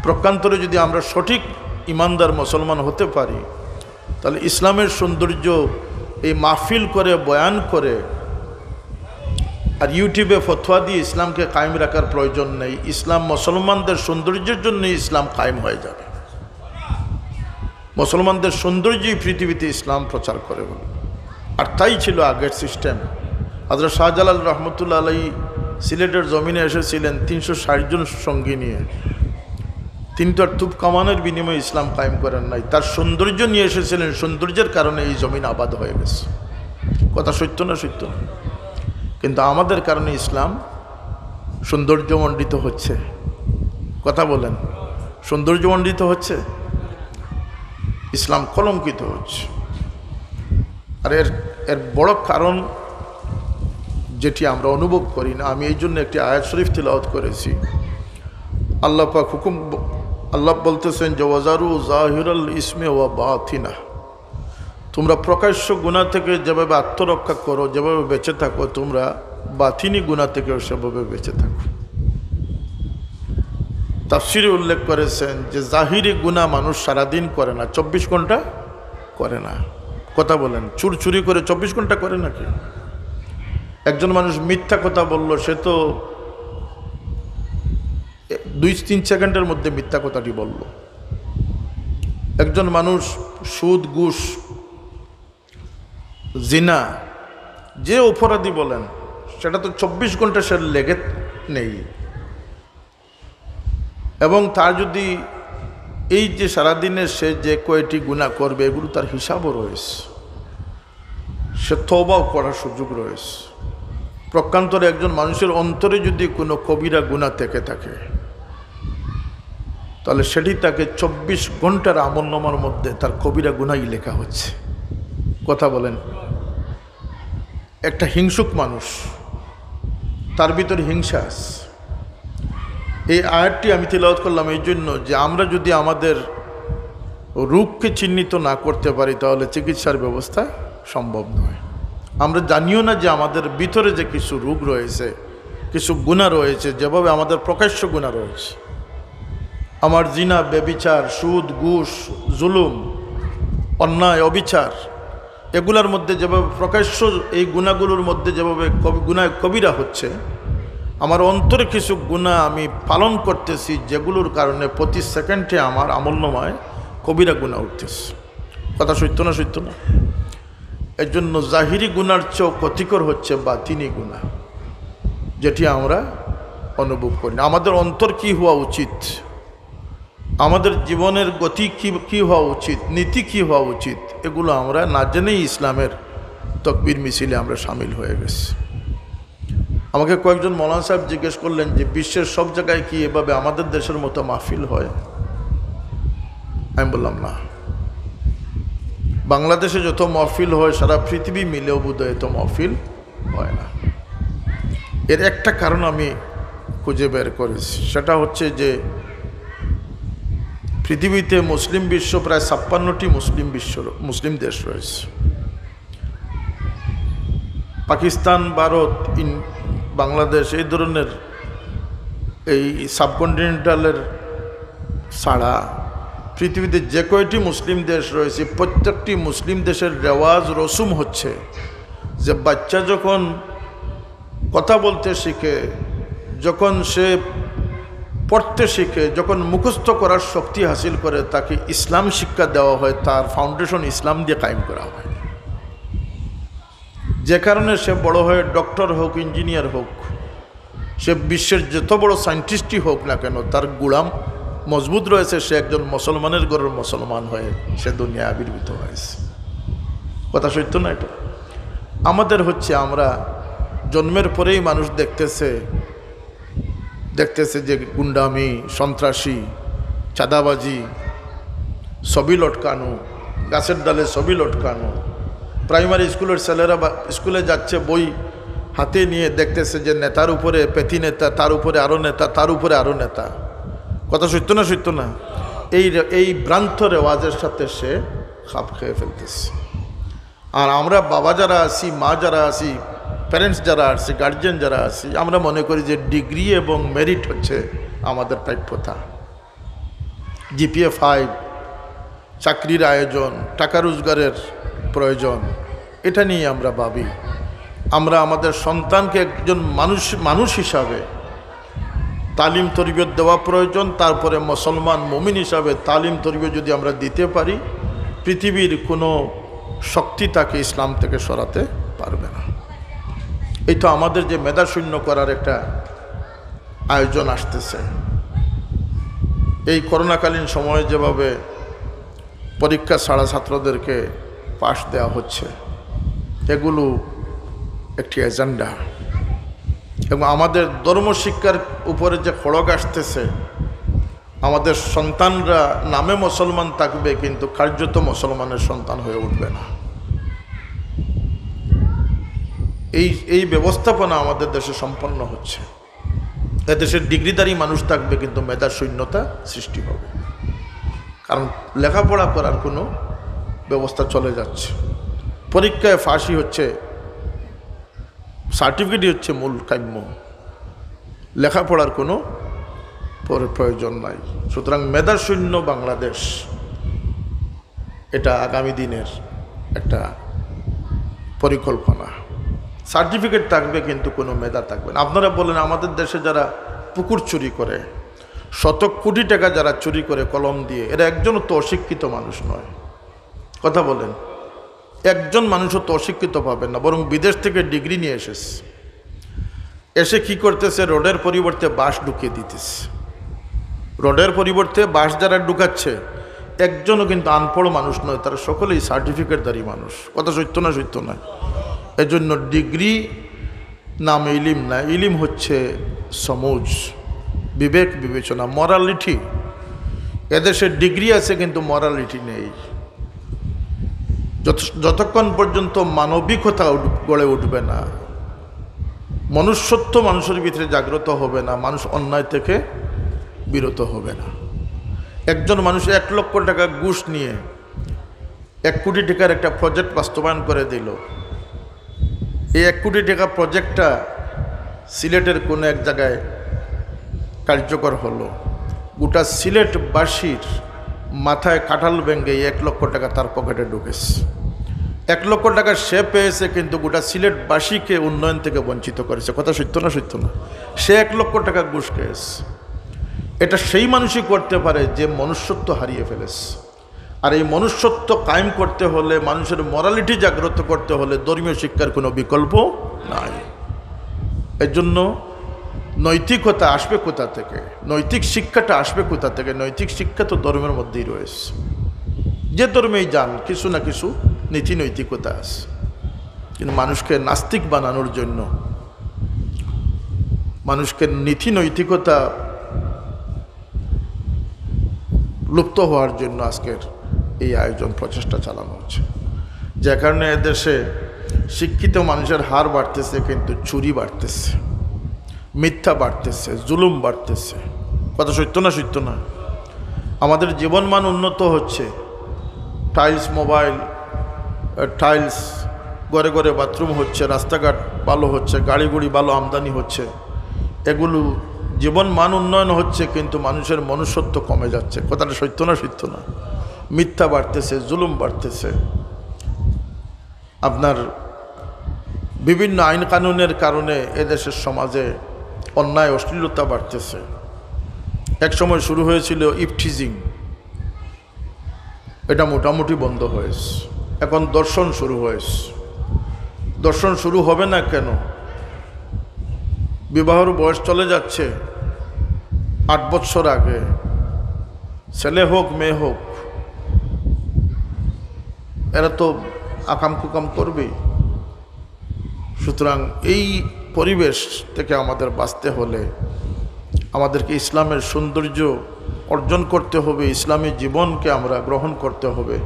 [SPEAKER 1] প্রকান্তরে যদি আমরা সঠিক ইমানদার মুসলমান হতে পারি, তাহলে ইসলামের সৌন্দর্য এই মাহফিল করে, বয়ান করে আর ইউটিউবে ফতোয়া দিয়ে ইসলামকে কায়েম রাখার প্রয়োজন নেই। ইসলাম মুসলমানদের সৌন্দর্যের জন্য ইসলাম কায়েম হয়ে যাবে। মুসলমানদের সৌন্দর্যই পৃথিবীতে ইসলাম প্রচার করে বলে। আর তাই ছিল আগের সিস্টেম। হযরত শাহজালাল রহমতুল্লাহ আলাইহি সিলেটের জমিনে এসেছিলেন 360 জন সঙ্গী নিয়ে। তিনি তো আর তুপ কামানের বিনিময়ে ইসলাম কায়েম করেন নাই, তার সৌন্দর্য নিয়ে এসেছিলেন। সৌন্দর্যের কারণে এই জমিন আবাদ হয়ে গেছে। কথা সত্য না? সত্য না? কিন্তু আমাদের কারণে ইসলাম সৌন্দর্যমণ্ডিত হচ্ছে। কথা বলেন, সৌন্দর্যমণ্ডিত হচ্ছে, ইসলাম কলঙ্কিত হচ্ছে। আর এর বড় কারণ যেটি আমরা অনুভব করি না। আমি এই জন্য একটি আয়াত শরীফ তিলাওয়াত করেছি। আল্লাহ পাক আল্লাহ বলতেছেন যে ওয়াজারু জাহিরাল ইসমে ওয়া বাতিনা, তোমরা প্রকাশ্য গুনাহ থেকে যেভাবে আত্মরক্ষা করো, যেভাবে বেঁচে থাকো, তোমরা বাতিনি গুনাহ থেকেও সেভাবে বেঁচে থাকো। তাফসিরে উল্লেখ করেছেন যে জাহিরি গুনাহ মানুষ সারাদিন করে না, 24 ঘন্টা করে না। কথা বলেন, চুরি করে 24 ঘন্টা করে নাকি? একজন মানুষ মিথ্যা কথা বলল, সে তো 2-3 সেকেন্ডের মধ্যে মিথ্যা কথাটি বলল। একজন মানুষ সুদ, ঘুষ, জিনা, যে অপরাধী বলেন, সেটা তো 24 ঘন্টা সে লেগে নেই। এবং তার যদি এই যে সারাদিনে সে যে কয়টি গুনাহ করবে, এগুলো তার হিসাবও রয়েছে, সে তওবাও করার সুযোগ রয়েছে। প্রকান্তরে একজন মানুষের অন্তরে যদি কোনো কবিরা গুনাহ থেকে থাকে, তাহলে সেটি তাকে 24 ঘন্টার আমলনামার মধ্যে তার কবিরা গুনাহই লেখা হচ্ছে। কথা বলেন, একটা হিংসুক মানুষ, তার ভিতরে হিংসা আছে। এই আয়াতটি আমি তিলাওয়াত করলাম এই জন্য যে আমরা যদি আমাদের রোগকে চিহ্নিত না করতে পারি, তাহলে চিকিৎসার ব্যবস্থা সম্ভব নয়। আমরা জানিও না যে আমাদের ভিতরে যে কিছু রোগ রয়েছে, কিছু গুনাহ রয়েছে, যেভাবে আমাদের প্রকাশ্য গুনাহ রয়েছে। আমার জিনা, ব্যভিচার, সুদ, ঘুষ, জুলুম, অন্যায়, অবিচার, এগুলোর মধ্যে যেভাবে প্রকাশ্য এই গুনাহগুলোর মধ্যে যেভাবে গুনাহ কবিরা হচ্ছে, আমার অন্তরে কিছু গুনাহ আমি পালন করতেছি, যেগুলোর কারণে প্রতি সেকেন্ডে আমার আমলনামায় কবিরা গুনাহ উঠতেছে। কথা সত্য না? সত্য না? এর জন্য জাহিরি গুনার চেয়েও ক্ষতিকর হচ্ছে বাতিনি গুনাহ, যেটি আমরা অনুভব করি না। আমাদের অন্তর কি হওয়া উচিত, আমাদের জীবনের গতি কি হওয়া উচিত, নীতি কি হওয়া উচিত, এগুলো আমরা না জেনেই ইসলামের তকবীর মিছিলে আমরা সামিল হয়ে গেছি। আমাকে কয়েকজন মৌলানা সাহেব জিজ্ঞেস করলেন যে বিশ্বের সব জায়গায় কি এভাবে আমাদের দেশের মতো মাহফিল হয়? আমি বললাম না, বাংলাদেশে যত মাহফিল হয় সারা পৃথিবী মিলেও বোধহয় এত মাহফিল হয় না। এর একটা কারণ আমি খুঁজে বের করেছি, সেটা হচ্ছে যে পৃথিবীতে মুসলিম বিশ্ব প্রায় 56টি মুসলিম দেশ রয়েছে। পাকিস্তান, ভারত, বাংলাদেশ, এই ধরনের এই সাবকন্টিনেন্টালের ছাড়া পৃথিবীতে যে কয়টি মুসলিম দেশ রয়েছে, প্রত্যেকটি মুসলিম দেশের রেওয়াজ রসুম হচ্ছে যে বাচ্চা যখন কথা বলতে শিখে, যখন সে পড়তে শিখে, যখন মুখস্থ করার শক্তি হাসিল করে, তাকে ইসলাম শিক্ষা দেওয়া হয়, তার ফাউন্ডেশন ইসলাম দিয়ে কায়েম করা হয়। যে কারণে সে বড় হয়ে ডক্টর হোক, ইঞ্জিনিয়ার হোক, সে বিশ্বের যত বড় সায়েন্টিস্টই হোক না কেন, তার গোলাম মজবুত রয়েছে, সে একজন মুসলমানের ঘরের মুসলমান হয়ে সে দুনিয়া আবির্ভূত হয়েছে। কথা সত্য না এটা? আমাদের হচ্ছে আমরা জন্মের পরেই মানুষ দেখতেছে যে গুন্ডামি, সন্ত্রাসী, চাঁদাবাজি, ছবি লটকানো, গাছের ডালে ছবি লটকানো। প্রাইমারি স্কুলের ছেলেরা স্কুলে যাচ্ছে, বই হাতে নিয়ে দেখতেছে যে নেতার উপরে পেথি নেতা, তার উপরে আরও নেতা, তার উপরে আরও নেতা। কথা সত্য না সত্য না? এই ভ্রান্ত রেওয়াজের সাথে সে খাপ খেয়ে ফেলতেছে। আর আমরা বাবা যারা আছি, মা যারা আছি, প্যারেন্টস যারা আছি, গার্জিয়ান যারা আছি, আমরা মনে করি যে ডিগ্রি এবং মেরিট হচ্ছে আমাদের প্রাপ্যতা। জিপিএ 5, চাকরির আয়োজন, টাকা রোজগারের প্রয়োজন, এটা নিয়ে আমরা ভাবি। আমরা আমাদের সন্তানকে একজন মানুষ হিসাবে তালিম তরবিয়ত দেওয়া প্রয়োজন। তারপরে মুসলমান মুমিন হিসাবে তালিম তরবিয়ত যদি আমরা দিতে পারি, পৃথিবীর কোনো শক্তি তাকে ইসলাম থেকে সরাতে পারবে না। এই তো আমাদের যে মেধা শূন্য করার একটা আয়োজন আসতেছে, এই করোনাকালীন সময়ে যেভাবে পরীক্ষা ছাড়া ছাত্রদেরকে পাস দেওয়া হচ্ছে, এগুলো একটি এজেন্ডা। এবং আমাদের ধর্মশিক্ষার উপরে যে খড়গ আসতেছে, আমাদের সন্তানরা নামে মুসলমান থাকবে কিন্তু কার্যত মুসলমানের সন্তান হয়ে উঠবে না। এই ব্যবস্থাপনা আমাদের দেশে সম্পন্ন হচ্ছে। এদেশের ডিগ্রিধারী মানুষ থাকবে কিন্তু মেধার শূন্যতা সৃষ্টি হবে, কারণ লেখাপড়া করার কোনো ব্যবস্থা চলে যাচ্ছে। পরীক্ষায় ফাঁসি হচ্ছে, সার্টিফিকেটই হচ্ছে মূল কাম্য, লেখাপড়ার কোনো প্রয়োজন নাই। সুতরাং মেধার শূন্য বাংলাদেশ, এটা আগামী দিনের একটা পরিকল্পনা। সার্টিফিকেট থাকবে কিন্তু কোনো মেধা থাকবে না। আপনারা বলেন, আমাদের দেশে যারা পুকুর চুরি করে, শত কোটি টাকা যারা চুরি করে কলম দিয়ে, এরা একজনও তো অশিক্ষিত মানুষ নয়। কথা বলেন, একজন মানুষও তো অশিক্ষিত পাবেন না, বরং বিদেশ থেকে ডিগ্রি নিয়ে এসে কি করতেছে, রোডের পরিবর্তে বাঁশ ঢুকিয়ে দিতেছে। রোডের পরিবর্তে বাঁশ যারা ঢুকাচ্ছে, একজনও কিন্তু আনপড় মানুষ নয়, তারা সকলেই সার্টিফিকেটধারী মানুষ। কথা সত্য না সত্য নয়? এজন্য ডিগ্রি নাম ইলিম না, ইলিম হচ্ছে সমুজ, বিবেক বিবেচনা, মরালিটি। এদেশে ডিগ্রি আছে কিন্তু মরালিটি নেই। যতক্ষণ পর্যন্ত মানবিকতা গড়ে উঠবে না, মনুষ্যত্ব মানুষের ভিতরে জাগ্রত হবে না, মানুষ অন্যায় থেকে বিরত হবে না। একজন মানুষ 1 লক্ষ টাকা ঘুষ নিয়ে 1 কোটি টাকার একটা প্রজেক্ট বাস্তবায়ন করে দিল। এই 1 কোটি টাকা প্রজেক্টটা সিলেটের কোনো এক জায়গায় কার্যকর হলো। গোটা সিলেটবাসীর মাথায় কাঁঠাল ভেঙে 1 লক্ষ টাকা তার পকেটে ঢুকেছে। 1 লক্ষ টাকা সে পেয়েছে, কিন্তু গোটা সিলেটবাসীকে উন্নয়ন থেকে বঞ্চিত করেছে। কথা সত্য না সত্য না? সে 1 লক্ষ টাকা ঘুষ খেয়েছে। এটা সেই মানুষই করতে পারে যে মনুষ্যত্ব হারিয়ে ফেলেছে। আর এই মনুষ্যত্ব কায়েম করতে হলে, মানুষের মরালিটি জাগ্রত করতে হলে ধর্মীয় শিক্ষার কোনো বিকল্প নাই। এর জন্য নৈতিকতা আসবে কোথা থেকে? নৈতিক শিক্ষাটা আসবে কোথা থেকে? নৈতিক শিক্ষা তো ধর্মের মধ্যেই রয়েছে। যে ধর্মেই যান, কিছু না কিছু নীতি নৈতিকতা আছে। কিন্তু মানুষকে নাস্তিক বানানোর জন্য, মানুষকে নীতি নৈতিকতা লুপ্ত হওয়ার জন্য আজকের এই আয়োজন, প্রচেষ্টা চালানো হচ্ছে। যে কারণে এদেশে শিক্ষিত মানুষের হার বাড়তেছে, কিন্তু চুরি বাড়তেছে, মিথ্যা বাড়তেছে, জুলুম বাড়তেছে। কথা সত্য না সত্য না? আমাদের জীবনমান উন্নত হচ্ছে, টাইলস মোবাইল, টাইলস, ঘরে ঘরে বাথরুম হচ্ছে, রাস্তাঘাট ভালো হচ্ছে, গাড়ি গুড়ি ভালো আমদানি হচ্ছে, এগুলো জীবনমান উন্নয়ন হচ্ছে, কিন্তু মানুষের মনুষ্যত্ব কমে যাচ্ছে। কথাটা সত্য না সত্য না? মিথ্যা বাড়তেছে, জুলুম বাড়তেছে। আপনার বিভিন্ন আইন কানুনের কারণে এদেশের সমাজে অন্যায় অশ্লীলতা বাড়তেছে। এক সময় শুরু হয়েছিল ইফটিজিং, এটা মোটামুটি বন্ধ হয়েছে। এখন দর্শন শুরু হয়েছে। দর্শন শুরু হবে না কেন? বিবাহের বয়স চলে যাচ্ছে 8 বছর আগে, ছেলে হোক মেয়ে হোক, এরা তো আকাম কুকাম করবেই। সুতরাং এই পরিবেশ থেকে আমাদের বাঁচতে হলে আমাদেরকে ইসলামের সৌন্দর্য অর্জন করতে হবে, ইসলামী জীবনকে আমরা গ্রহণ করতে হবে।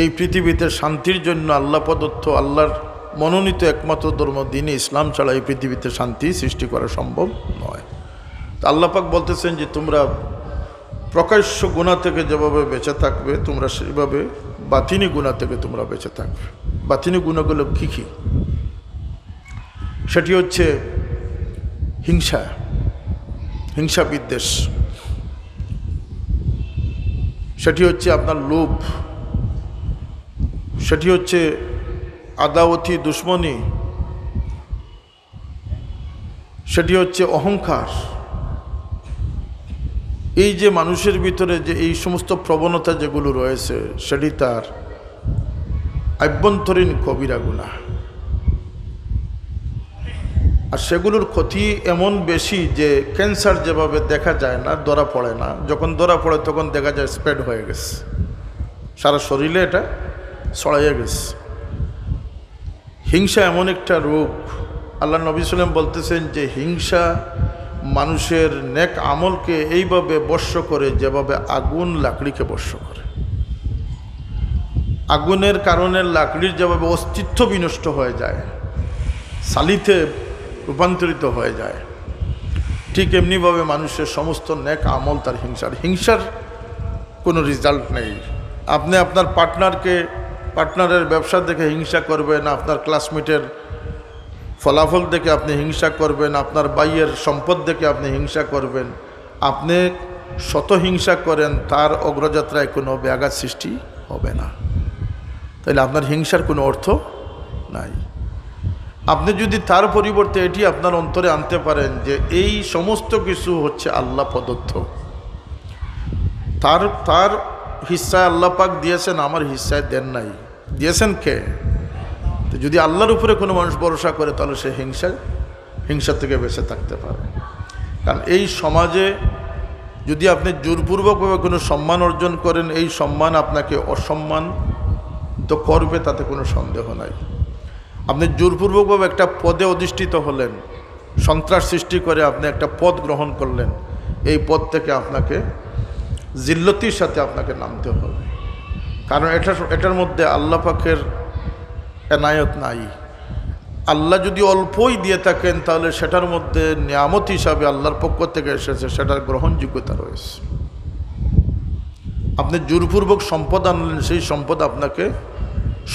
[SPEAKER 1] এই পৃথিবীতে শান্তির জন্য আল্লাহ প্রদত্ত, আল্লাহর মনোনীত একমাত্র ধর্ম দ্বীনে ইসলাম ছাড়া এই পৃথিবীতে শান্তি সৃষ্টি করা সম্ভব নয়। তো আল্লাহ পাক বলতেছেন যে তোমরা প্রকাশ্য গুনাহ থেকে যেভাবে বেঁচে থাকবে, তোমরা সেইভাবে বাতিনি গুনাহ থেকে তোমরা বেঁচে থাকবে। বাতিনি গুনাহগুলো কী কী? সেটি হচ্ছে হিংসা, হিংসা বিদ্বেষ, সেটি হচ্ছে আপনার লোভ, সেটি হচ্ছে আদাওয়াতি দুশ্মনী, সেটি হচ্ছে অহংকার। এই যে মানুষের ভিতরে যে এই সমস্ত প্রবণতা যেগুলো রয়েছে, সেটি তার আভ্যন্তরীণ কবিরা গুনাহ। আর সেগুলোর ক্ষতি এমন বেশি যে ক্যান্সার যেভাবে দেখা যায় না, ধরা পড়ে না, যখন ধরা পড়ে তখন দেখা যায় স্প্রেড হয়ে গেছে, সারা শরীরে এটা ছড়াইয়া গেছে। হিংসা এমন একটা রোগ, আল্লাহ নবী সাল্লাম বলতেছেন যে হিংসা মানুষের নেক আমলকে এইভাবে বর্ষ করে যেভাবে আগুন লাকড়িকে বর্ষ করে। আগুনের কারণে লাকড়ির যেভাবে অস্তিত্ব বিনষ্ট হয়ে যায়, সালিতে রূপান্তরিত হয়ে যায়, ঠিক এমনিভাবে মানুষের সমস্ত নেক আমল তার হিংসার কোনো রেজাল্ট নেই। আপনি আপনার পার্টনারের ব্যবসা দেখে হিংসা করবেন, আপনার ক্লাসমেটের ফলাফল দেখে আপনি হিংসা করবেন, আপনার ভাইয়ের সম্পদ দেখে আপনি হিংসা করবেন। আপনি শত হিংসা করেন, তার অগ্রযাত্রায় কোনো ব্যাঘাত সৃষ্টি হবে না। তাহলে আপনার হিংসার কোনো অর্থ নাই। আপনি যদি তার পরিবর্তে এটি আপনার অন্তরে আনতে পারেন যে এই সমস্ত কিছু হচ্ছে আল্লাহ প্রদত্ত, তার হিস্সায় আল্লাহ পাক দিয়েছেন, আমার হিস্সায় দেন নাই, দিয়েছেন কে? তো যদি আল্লাহর উপরে কোনো মানুষ ভরসা করে তাহলে সে হিংসা থেকে বেঁচে থাকতে পারে। কারণ এই সমাজে যদি আপনি জোরপূর্বকভাবে কোনো সম্মান অর্জন করেন, এই সম্মান আপনাকে অসম্মান তো করবে, তাতে কোনো সন্দেহ নাই। আপনি জোরপূর্বকভাবে একটা পদে অধিষ্ঠিত হলেন, সন্ত্রাস সৃষ্টি করে আপনি একটা পদ গ্রহণ করলেন, এই পদ থেকে আপনাকে জিল্লতির সাথে আপনাকে নামতে হবে। কারণ এটার মধ্যে আল্লাহ পাকের এনায়ত নাই। আল্লাহ যদি অল্পই দিয়ে থাকেন তাহলে সেটার মধ্যে নিয়ামত হিসাবে আল্লাহর পক্ষ থেকে এসেছে, সেটার গ্রহণযোগ্যতা রয়েছে। আপনি জোরপূর্বক সম্পদ আনলেন, সেই সম্পদ আপনাকে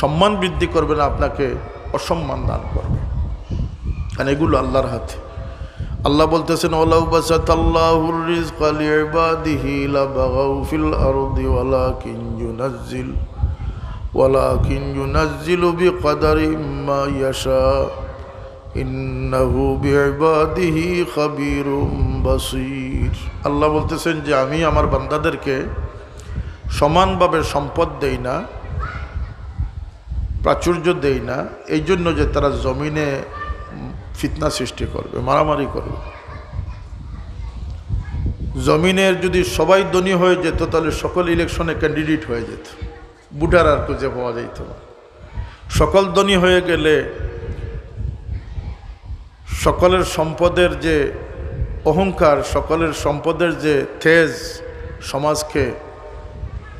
[SPEAKER 1] সম্মান বৃদ্ধি করবে না, আপনাকে অসম্মান দান করবে। কারণ এগুলো আল্লাহর হাতে। আল্লাহ বলতেছেন ওয়ালাউ বাসাতাল্লাহুর রিজকা লিইবাদিহি লাবাগাউ ফিল আরদি ওয়ালাকিন ইউনাজ্জিলু বিকদারি মা ইয়াশা ইন্নাহু বিইবাদিহি খাবীরুম বাসীর। আল্লাহ বলতেছেন যে আমি আমার বান্দাদেরকে সমানভাবে সম্পদ দেই না, প্রাচুর্য দেই না, এই জন্য যে তারা জমিনে ফিতনা সৃষ্টি করবে, মারামারি করবে। জমিনের যদি সবাই ধনী হয়ে যেত তাহলে সকল ইলেকশনে ক্যান্ডিডেট হয়ে যেত, ভোটার আর খুঁজে পাওয়া যেত না। সকল ধনী হয়ে গেলে সকলের সম্পদের যে অহংকার, সকলের সম্পদের যে তেজ সমাজকে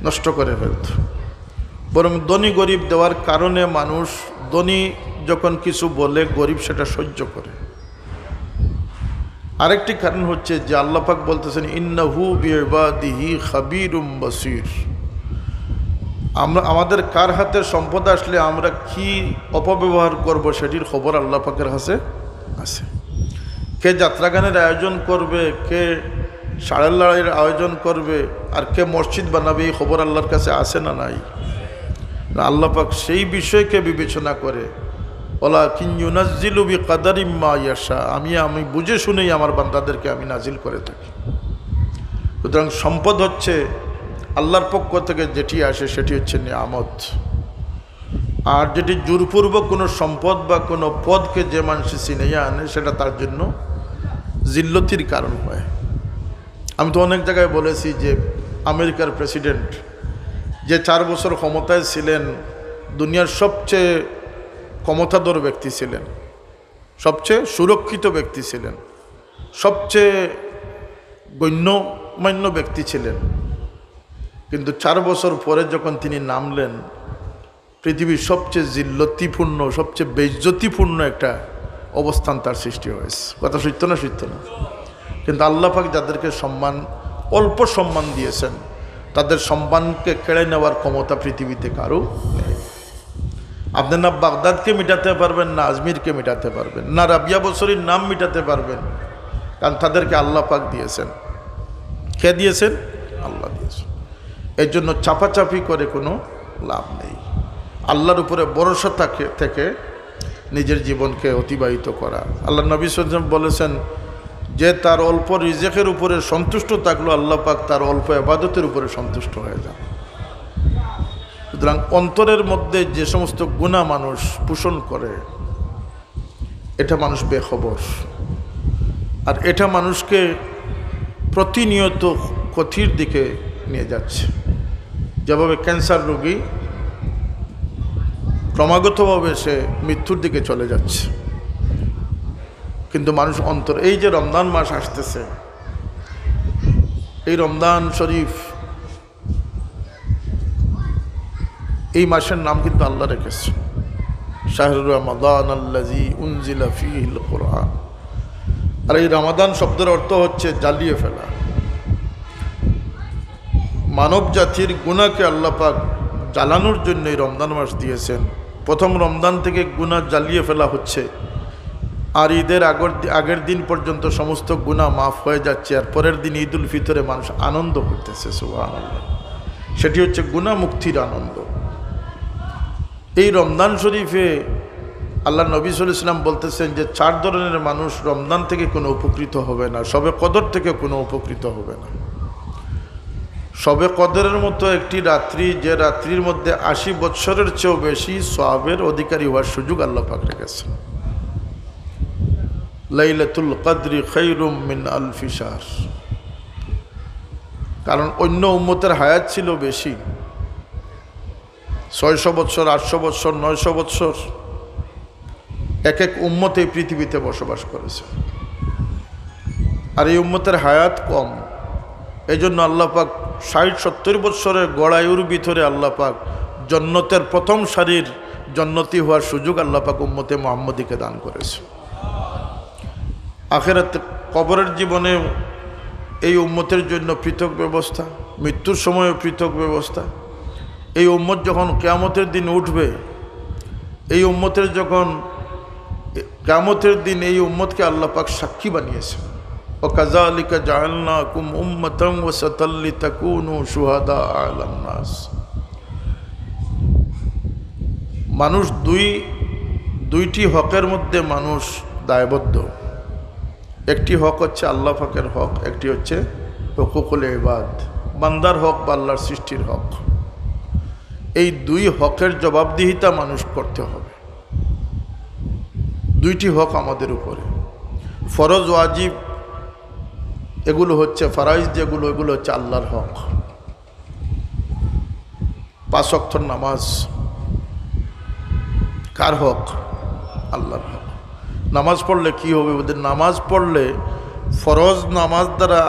[SPEAKER 1] নষ্ট করে ফেলত। বরং ধনী গরিব দেওয়ার কারণে মানুষ, ধনী যখন কিছু বলে গরিব সেটা সহ্য করে। আরেকটি কারণ হচ্ছে যে আল্লাহ পাক বলতেছেন ইন্নাহু বিইবাদিহি খাবীরুম বাসীর। আমাদের কার হাতে সম্পদ আসলে আমরা কি অপব্যবহার করব সেটির খবর আল্লাহ পাকের কাছে আছে। কে যাত্রা গানের আয়োজন করবে, কে ষাঁড়ের লড়াইয়ের আয়োজন করবে, আর কে মসজিদ বানাবে, এই খবর আল্লাহর কাছে আছে না নাই? আল্লাহ পাক সেই বিষয়কে বিবেচনা করে ওয়ালাকিন ইউনাজ্জিলু বিকদারি মা ইয়াশা, আমি বুঝে শুনেই আমার বান্দাদেরকে আমি নাজিল করে থাকি। সুতরাং সম্পদ হচ্ছে আল্লাহর পক্ষ থেকে যেটি আসে সেটি হচ্ছে নিয়ামত। আর যেটি জোরপূর্বক কোনো সম্পদ বা কোনো পদকে যে মানুষ ছিনিয়ে আনে সেটা তার জন্য জিল্লতির কারণ হয়। আমি তো অনেক জায়গায় বলেছি যে আমেরিকার প্রেসিডেন্ট, যে 4 বছর ক্ষমতায় ছিলেন, দুনিয়ার সবচেয়ে ক্ষমতাধর ব্যক্তি ছিলেন, সবচেয়ে সুরক্ষিত ব্যক্তি ছিলেন, সবচেয়ে গণ্যমান্য ব্যক্তি ছিলেন। কিন্তু 4 বছর পরে যখন তিনি নামলেন, পৃথিবীর সবচেয়ে জিল্লতিপূর্ণ, সবচেয়ে বেইজ্জতিপূর্ণ একটা অবস্থান তার সৃষ্টি হয়েছে। কথা সত্য না সত্য না? কিন্তু আল্লাহ পাক যাদেরকে অল্প সম্মান দিয়েছেন, তাদের সম্মানকে কেড়ে নেওয়ার ক্ষমতা পৃথিবীতে কারো নেই। আপনি না বাগদাদকে মেটাতে পারবেন, না আজমিরকে মেটাতে পারবেন, না রাবিয়া বসরির নাম মেটাতে পারবেন, কারণ তাদেরকে আল্লাহ পাক দিয়েছেন। কে দিয়েছেন? আল্লাহ দিয়েছেন। এর জন্য চাপাচাপি করে কোনো লাভ নেই। আল্লাহর উপরে ভরসা থেকে নিজের জীবনকে অতিবাহিত করা। আল্লাহ নবী সাল্লাল্লাহু আলাইহি ওয়াসাল্লাম বলেছেন যে তার অল্প রিজেকের উপরে সন্তুষ্ট থাকলো, আল্লাহ পাক তার অল্প ইবাদতের উপরে সন্তুষ্ট হয়ে যান। সুতরাং অন্তরের মধ্যে যে সমস্ত গুনাহ মানুষ পোষণ করে, এটা মানুষ বেখবর, আর এটা মানুষকে প্রতিনিয়ত ক্ষতির দিকে নিয়ে যাচ্ছে। যেভাবে ক্যান্সার রোগী ক্রমাগতভাবে সে মৃত্যুর দিকে চলে যাচ্ছে, কিন্তু মানুষ অন্তর, এই যে রমজান মাস আসতেছে, এই রমজান শরীফ, এই মাসের নাম কিন্তু আল্লাহ রেখেছে, শাহরুর রমাদান আল্লাযী উনজিলা ফীহিল কুরআন। আর এই রমাদান শব্দের অর্থ হচ্ছে জ্বালিয়ে ফেলা। মানব জাতির গুনাহকে আল্লাহ পাক জ্বালানোর জন্য এই রমজান মাস দিয়েছেন। প্রথম রমজান থেকে গুনাহ জ্বালিয়ে ফেলা হচ্ছে, আর ঈদের আগের দিন পর্যন্ত সমস্ত গুনাহ মাফ হয়ে যাচ্ছে, আর পরের দিন ঈদ উল ফিতরে মানুষ আনন্দ করতেছে, সুবহানাল্লাহ। সেটি হচ্ছে গুনাহ মুক্তির আনন্দ। এই রমজান শরীফে আল্লাহ নবী সাল্লাল্লাহু আলাইহি ওয়াসাল্লাম বলতেছেন যে 4 ধরনের মানুষ রমজান থেকে কোনো উপকৃত হবে না, শবে কদর থেকে কোনো উপকৃত হবে না। শবে কদরের মতো একটি রাত্রি, যে রাত্রির মধ্যে 80 বৎসরের চেয়েও বেশি সওয়াবের অধিকারী হওয়ার সুযোগ আল্লাহ পাক রেখেছেন। লাইলাতুল কদরি খায়রুম মিন আলফি শাহর। কারণ অন্য উম্মতের হায়াত ছিল বেশি, 600 বৎসর, 800 বৎসর, 900 বৎসর এক এক উম্মত এই পৃথিবীতে বসবাস করেছে, আর এই উম্মতের হায়াত কম। এই জন্য আল্লাহ পাক 60-70 বৎসরের গড়ায়ুর ভিতরে আল্লাহ পাক জান্নাতের প্রথম সারির জান্নাতি হওয়ার সুযোগ আল্লাহ পাক উম্মতে মুহাম্মদীকে দান করেছে। আখিরাতে কবরের জীবনে এই উম্মতের জন্য পৃথক ব্যবস্থা, মৃত্যুর সময়ও পৃথক ব্যবস্থা। এই উম্মত যখন কিয়ামতের দিন উঠবে, এই উম্মতের যখন কিয়ামতের দিন এই উম্মতকে আল্লাহ পাক সাক্ষী বানিয়েছে। ওয়াকাযালিকা জাআলনাকুম উম্মাতান ওয়াসাতাল লিতাকুনু শুহাদা আলান নাস। মানুষ দুইটি হকের মধ্যে মানুষ দায়বদ্ধ। একটি হক হচ্ছে আল্লাহ পাকের হক, একটি হচ্ছে হুকুকুল ইবাদ, বান্দার হক বা আল্লাহর সৃষ্টির হক। এই দুই হকের জবাবদিহিতা মানুষ করতে হবে। দুইটি হক আমাদের উপরে, ফরজ ওয়াজিব এগুলো হচ্ছে ফারাইজ, যেগুলো এগুলো হচ্ছে আল্লাহর হক। 5 ওয়াক্ত নামাজ কার হক? আল্লাহর হক। নামাজ পড়লে কি হবে? ওদের নামাজ পড়লে ফরজ নামাজ দ্বারা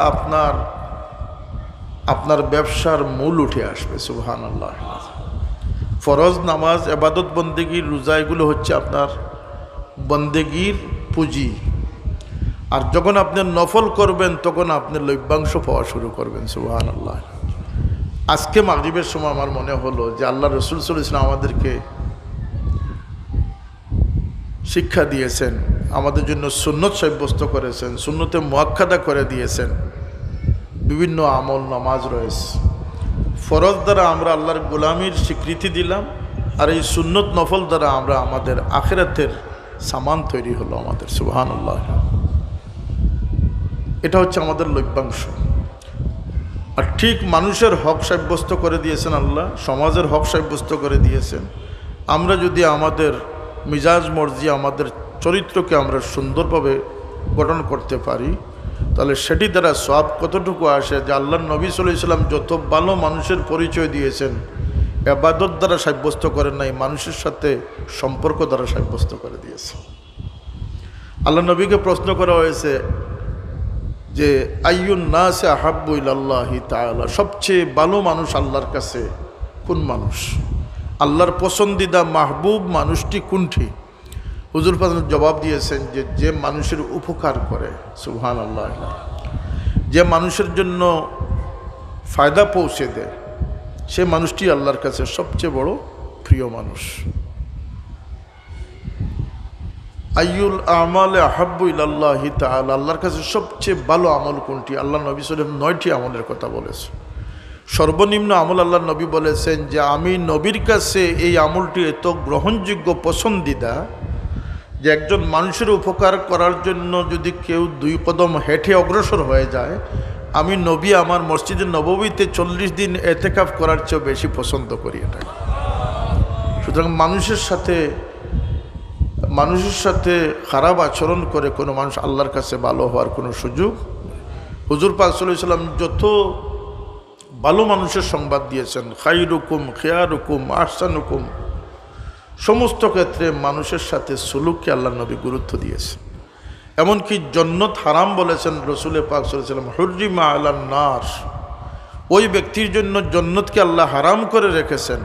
[SPEAKER 1] আপনার ব্যবসার মূল উঠে আসবে, সুবহানাল্লাহ। ফরজ নামাজ, ইবাদত, বন্দেগী, রোজা এগুলো হচ্ছে আপনার বন্দেগীর পুঁজি। আর যখন আপনি নফল করবেন তখন আপনি লভ্যাংশ পাওয়া শুরু করবেন, সুবহানাল্লাহ। আজকে মাগরিবের সময় আমার মনে হলো যে আল্লাহ রাসূল সাল্লাল্লাহু আলাইহি ওয়াসাল্লাম আমাদেরকে শিক্ষা দিয়েছেন, আমাদের জন্য সুন্নত সাব্যস্ত করেছেন, সুন্নতে মুআক্কাদা করে দিয়েছেন। বিভিন্ন আমল নামাজ রয়েছে। ফরজ দ্বারা আমরা আল্লাহর গোলামির স্বীকৃতি দিলাম, আর এই সুন্নত নফল দ্বারা আমরা আমাদের আখিরাতের সামান তৈরি হলো আমাদের, সুবহানাল্লাহ। এটা হচ্ছে আমাদের লভ্যাংশ। আর ঠিক মানুষের হক সাব্যস্ত করে দিয়েছেন আল্লাহ, সমাজের হক সাব্যস্ত করে দিয়েছেন। আমরা যদি আমাদের মিজাজ মর্জি, আমাদের চরিত্রকে আমরা সুন্দরভাবে গঠন করতে পারি, তাহলে সেটি দ্বারা সওয়াব কতটুকু আসে যে আল্লাহর নবী সাল্লাল্লাহু আলাইহি ওয়াসাল্লাম যত ভালো মানুষের পরিচয় দিয়েছেন ইবাদত দ্বারা সাব্যস্ত করেন নাই, মানুষের সাথে সম্পর্ক দ্বারা সাব্যস্ত করে দিয়েছেন। আল্লাহ নবীকে প্রশ্ন করা হয়েছে যে আইয়ুন নাসি আহাব্বু ইলাল্লাহি তাআলা, সবচেয়ে ভালো মানুষ আল্লাহর কাছে কোন মানুষ, আল্লাহর পছন্দিদা মাহবুব মানুষটি কোনটি? হুজুর পাক জবাব দিয়েছেন যে যে মানুষের উপকার করে, সুবহানাল্লাহ, যে মানুষের জন্য ফায়দা পৌঁছে দেয়, সে মানুষটি আল্লাহর কাছে সবচেয়ে বড় প্রিয় মানুষ। আইয়ুল আমালে আহাব্বু ইলাল্লাহি তাআলা, আল্লাহর কাছে সবচেয়ে ভালো আমল কোনটি? আল্লাহ নবী সাল্লাল্লাহু আলাইহি ওয়াসাল্লাম 9টি আমলের কথা বলেছেন। সর্বনিম্ন আমল আল্লাহ নবী বলেছেন যে আমি নবীর কাছে এই আমলটি এত গ্রহণযোগ্য, পছন্দিদা যে একজন মানুষের উপকার করার জন্য যদি কেউ 2 কদম হেঁটে অগ্রসর হয়ে যায়, আমি নবী আমার মসজিদে নববীতে 40 দিন এতেকাফ করার চেয়ে বেশি পছন্দ করি এটাকে। সুতরাং মানুষের সাথে খারাপ আচরণ করে কোনো মানুষ আল্লাহর কাছে ভালো হওয়ার কোনো সুযোগ। হুজুর পাক সাল্লাল্লাহু আলাইহি ওয়াসাল্লাম যত ভালো মানুষের সংবাদ দিয়েছেন, খাইরুকুম খিয়ারুকুম আহসানুকুম, সমস্ত ক্ষেত্রে মানুষের সাথে সুলুককে আল্লাহ নবী গুরুত্ব দিয়েছেন। এমনকি জান্নাত হারাম বলেছেন রাসূল পাক সাল্লাল্লাহু আলাইহি ওয়াসাল্লাম, হুররিমা আলান নার, ওই ব্যক্তির জন্য জান্নাতকে আল্লাহ হারাম করে রেখেছেন।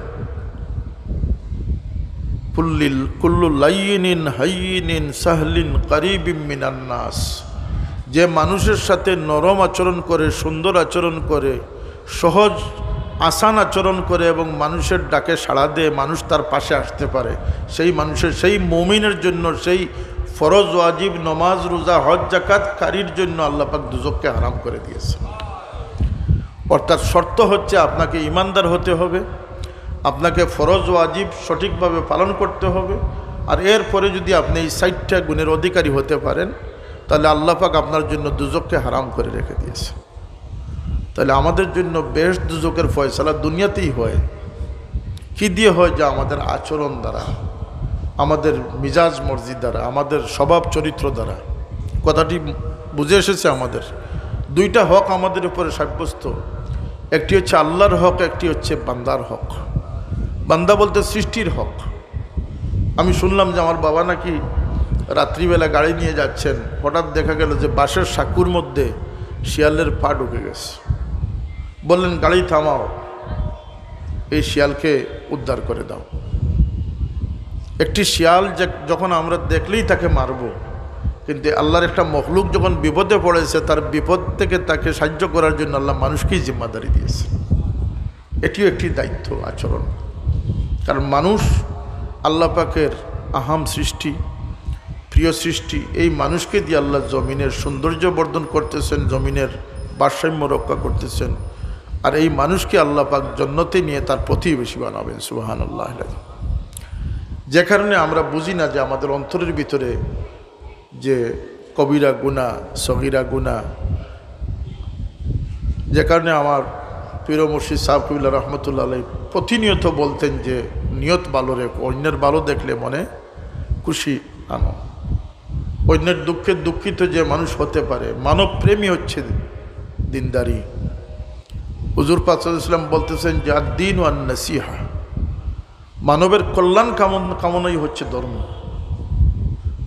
[SPEAKER 1] কুল্লু লাইয়িনিন হায়্যিনিন সাহলিন কারীবিম মিনান নাস, যে মানুষের সাথে নরম আচরণ করে, সুন্দর আচরণ করে, সহজ আসান আচরণ করে এবং মানুষের ডাকে সাড়া দিয়ে মানুষ তার পাশে আসতে পারে, সেই মানুষের, সেই মুমিনের জন্য, সেই ফরজ ওয়াজিব নমাজ রোজা হজ যাকাত কারীর জন্য আল্লাহ পাক দুজককে হারাম করে দিয়েছেন। অর্থাৎ শর্ত হচ্ছে আপনাকে ইমানদার হতে হবে, আপনাকে ফরজ ওয়াজিব সঠিকভাবে পালন করতে হবে, আর এরপরে যদি আপনি এই 60টা গুণের অধিকারী হতে পারেন তাহলে আল্লাহ পাক আপনার জন্য দুজককে হারাম করে রেখে দিয়েছে। তাহলে আমাদের জন্য বেহেশত দুজকের ফয়সালা দুনিয়াতেই হয়। কি দিয়ে হয়? যে আমাদের আচরণ দ্বারা, আমাদের মিজাজ মর্জি দ্বারা, আমাদের স্বভাব চরিত্র দ্বারা। কথাটি বুঝে এসেছে আমাদের? 2টা হক আমাদের উপরে সাব্যস্ত, একটি হচ্ছে আল্লাহর হক, একটি হচ্ছে বান্দার হক। বান্দা বলতে সৃষ্টির হক। আমি শুনলাম যে আমার বাবা নাকি রাত্রিবেলা গাড়ি নিয়ে যাচ্ছেন, হঠাৎ দেখা গেল যে বাঁশের সাঁকুর মধ্যে শিয়ালের পা ঢুকে গেছে। বললেন গাড়ি থামাও, এই শিয়ালকে উদ্ধার করে দাও। একটি শিয়াল যখন আমরা দেখলেই তাকে মারব, কিন্তু আল্লাহর একটা মখলুক যখন বিপদে পড়েছে, তার বিপদ থেকে তাকে সাহায্য করার জন্য আল্লাহ মানুষকেই জিম্মাদারি দিয়েছে। এটিও একটি দায়িত্ব আচরণ। কারণ মানুষ আল্লাহ পাকের আহাম সৃষ্টি, প্রিয় সৃষ্টি। এই মানুষকে দিয়ে আল্লাহ জমিনের সৌন্দর্য বর্ধন করতেছেন, জমিনের ভারসাম্য রক্ষা করতেছেন, আর এই মানুষকে আল্লাহ পাক জান্নাতে নিয়ে তার প্রতিবেশী বানাবেন। সুবহানাল্লাহ। যে কারণে আমরা বুঝি না যে আমাদের অন্তরের ভিতরে যে কবিরা গুনাহ, সগীরা গুনাহ, যে কারণে আমার পীর মুর্শিদ সাহেব কবিল্লাহ রহমতুল্লাহ আলাইহি প্রতিনিয়ত বলতেন যে নিয়ত ভালো রেখো, অন্যের ভালো দেখলে মনে খুশি আনো। অন্যের দুঃখে দুঃখিত যে মানুষ হতে পারে, মানব প্রেমী হচ্ছে দিনদারি। হুজুর পাক সাল্লাল্লাহু আলাইহি ওয়াসাল্লাম বলতেছেন যে আদ-দীন ওয়ান নাসিহা, মানবের কল্যাণ কামনাই হচ্ছে ধর্ম,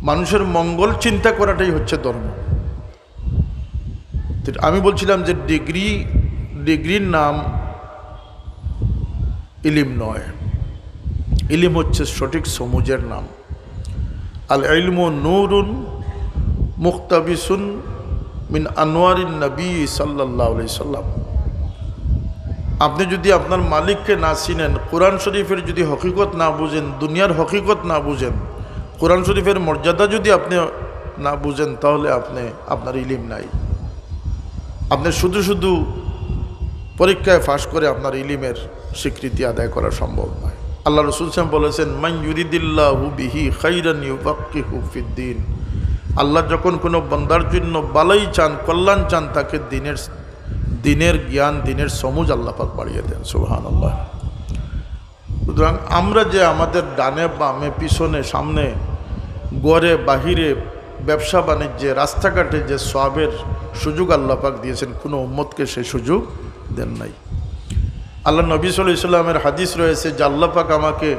[SPEAKER 1] মানুষের মঙ্গল চিন্তা করাটাই হচ্ছে ধর্ম। আমি বলছিলাম যে ডিগ্রির নাম ইলিম নয়, ইলিম হচ্ছে সঠিক সমুজের নাম। আল ইলমু নূরুন মুখতাবিসুন মিন আনওয়ারিন নবী সাল্লাল্লাহু আলাইহি সাল্লাম। আপনি যদি আপনার মালিককে না চিনেন, কোরআন শরীফের যদি হকিকত না বুঝেন, দুনিয়ার হকিকত না বুঝেন, কোরআন শরীফের মর্যাদা যদি আপনি না বুঝেন, তাহলে আপনার ইলিম নাই। আপনি শুধু শুধু পরীক্ষায় ফাঁস করে আপনার ইলিমের স্বীকৃতি আদায় করা সম্ভব নয়। আল্লাহ রাসূল সাল্লাল্লাহু আলাইহি ওয়াসাল্লাম বলেছেন মান ইউরিদিল্লাহু বিহি খাইরান ইউফাক্কিহু ফিদ্দীন। আল্লাহ যখন কোনো বান্দার জন্য ভালোই চান, কল্যাণ চান, তাকে দিনের জ্ঞান, দিনের সমুজ আল্লাহ পাক বাড়িয়ে দেন। সুবহানাল্লাহ। সুতরাং আমরা যে আমাদের ডানে বামে পিছনে সামনে গড়ে বাহিরে ব্যবসা বাণিজ্যে রাস্তাঘাটে যে সওয়াবের সুযোগ আল্লাহ পাক দিয়েছেন, কোনো উম্মতকে সেই সুযোগ দেন নাই। আল্লাহ নবী সাল্লাল্লাহু আলাইহি ওয়াসাল্লামের হাদিস রয়েছে যে আল্লাহ পাক আমাকে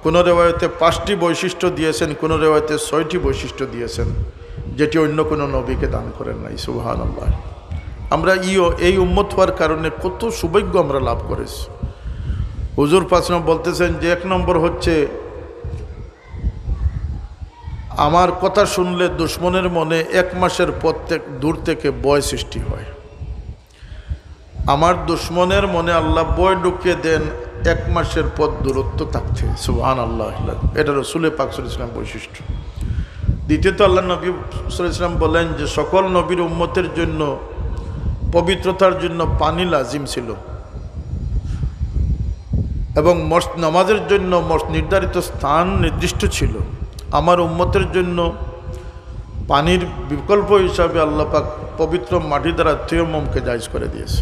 [SPEAKER 1] কোনো রেওয়ায়তে 5টি বৈশিষ্ট্য দিয়েছেন, কোনো রেওয়ায়তে 6টি বৈশিষ্ট্য দিয়েছেন, যেটি অন্য কোনো নবীকে দান করেন নাই। সুবহানাল্লাহ। আমরা এই উম্মত হওয়ার কারণে কত সৌভাগ্য আমরা লাভ করেছি। হুজুর পাক বলতেছেন যে 1 নম্বর হচ্ছে, আমার কথা শুনলে দুশ্মনের মনে 1 মাসের পথ দূর থেকে ভয় সৃষ্টি হয়। আমার দুশ্মনের মনে আল্লাহ ভয় ঢুকিয়ে দেন 1 মাসের পথ দূরত্ব থাকছে। সুবহানাল্লাহ। এটা রাসূল পাক সাল্লাল্লাহু আলাইহি ওয়াসাল্লাম বৈশিষ্ট্য। দ্বিতীয়ত আল্লাহ নবী সাল্লাল্লাহু আলাইহি ওয়াসাল্লাম বলেন যে সকল নবীর উম্মতের জন্য পবিত্রতার জন্য পানি লাজিম ছিল এবং নামাজের জন্য নির্ধারিত স্থান নির্দিষ্ট ছিল। আমার উম্মতের জন্য পানির বিকল্প হিসাবে আল্লাহ পাক পবিত্র মাটি দ্বারা তৈয়ম্মুমকে জায়েজ করে দিয়েছে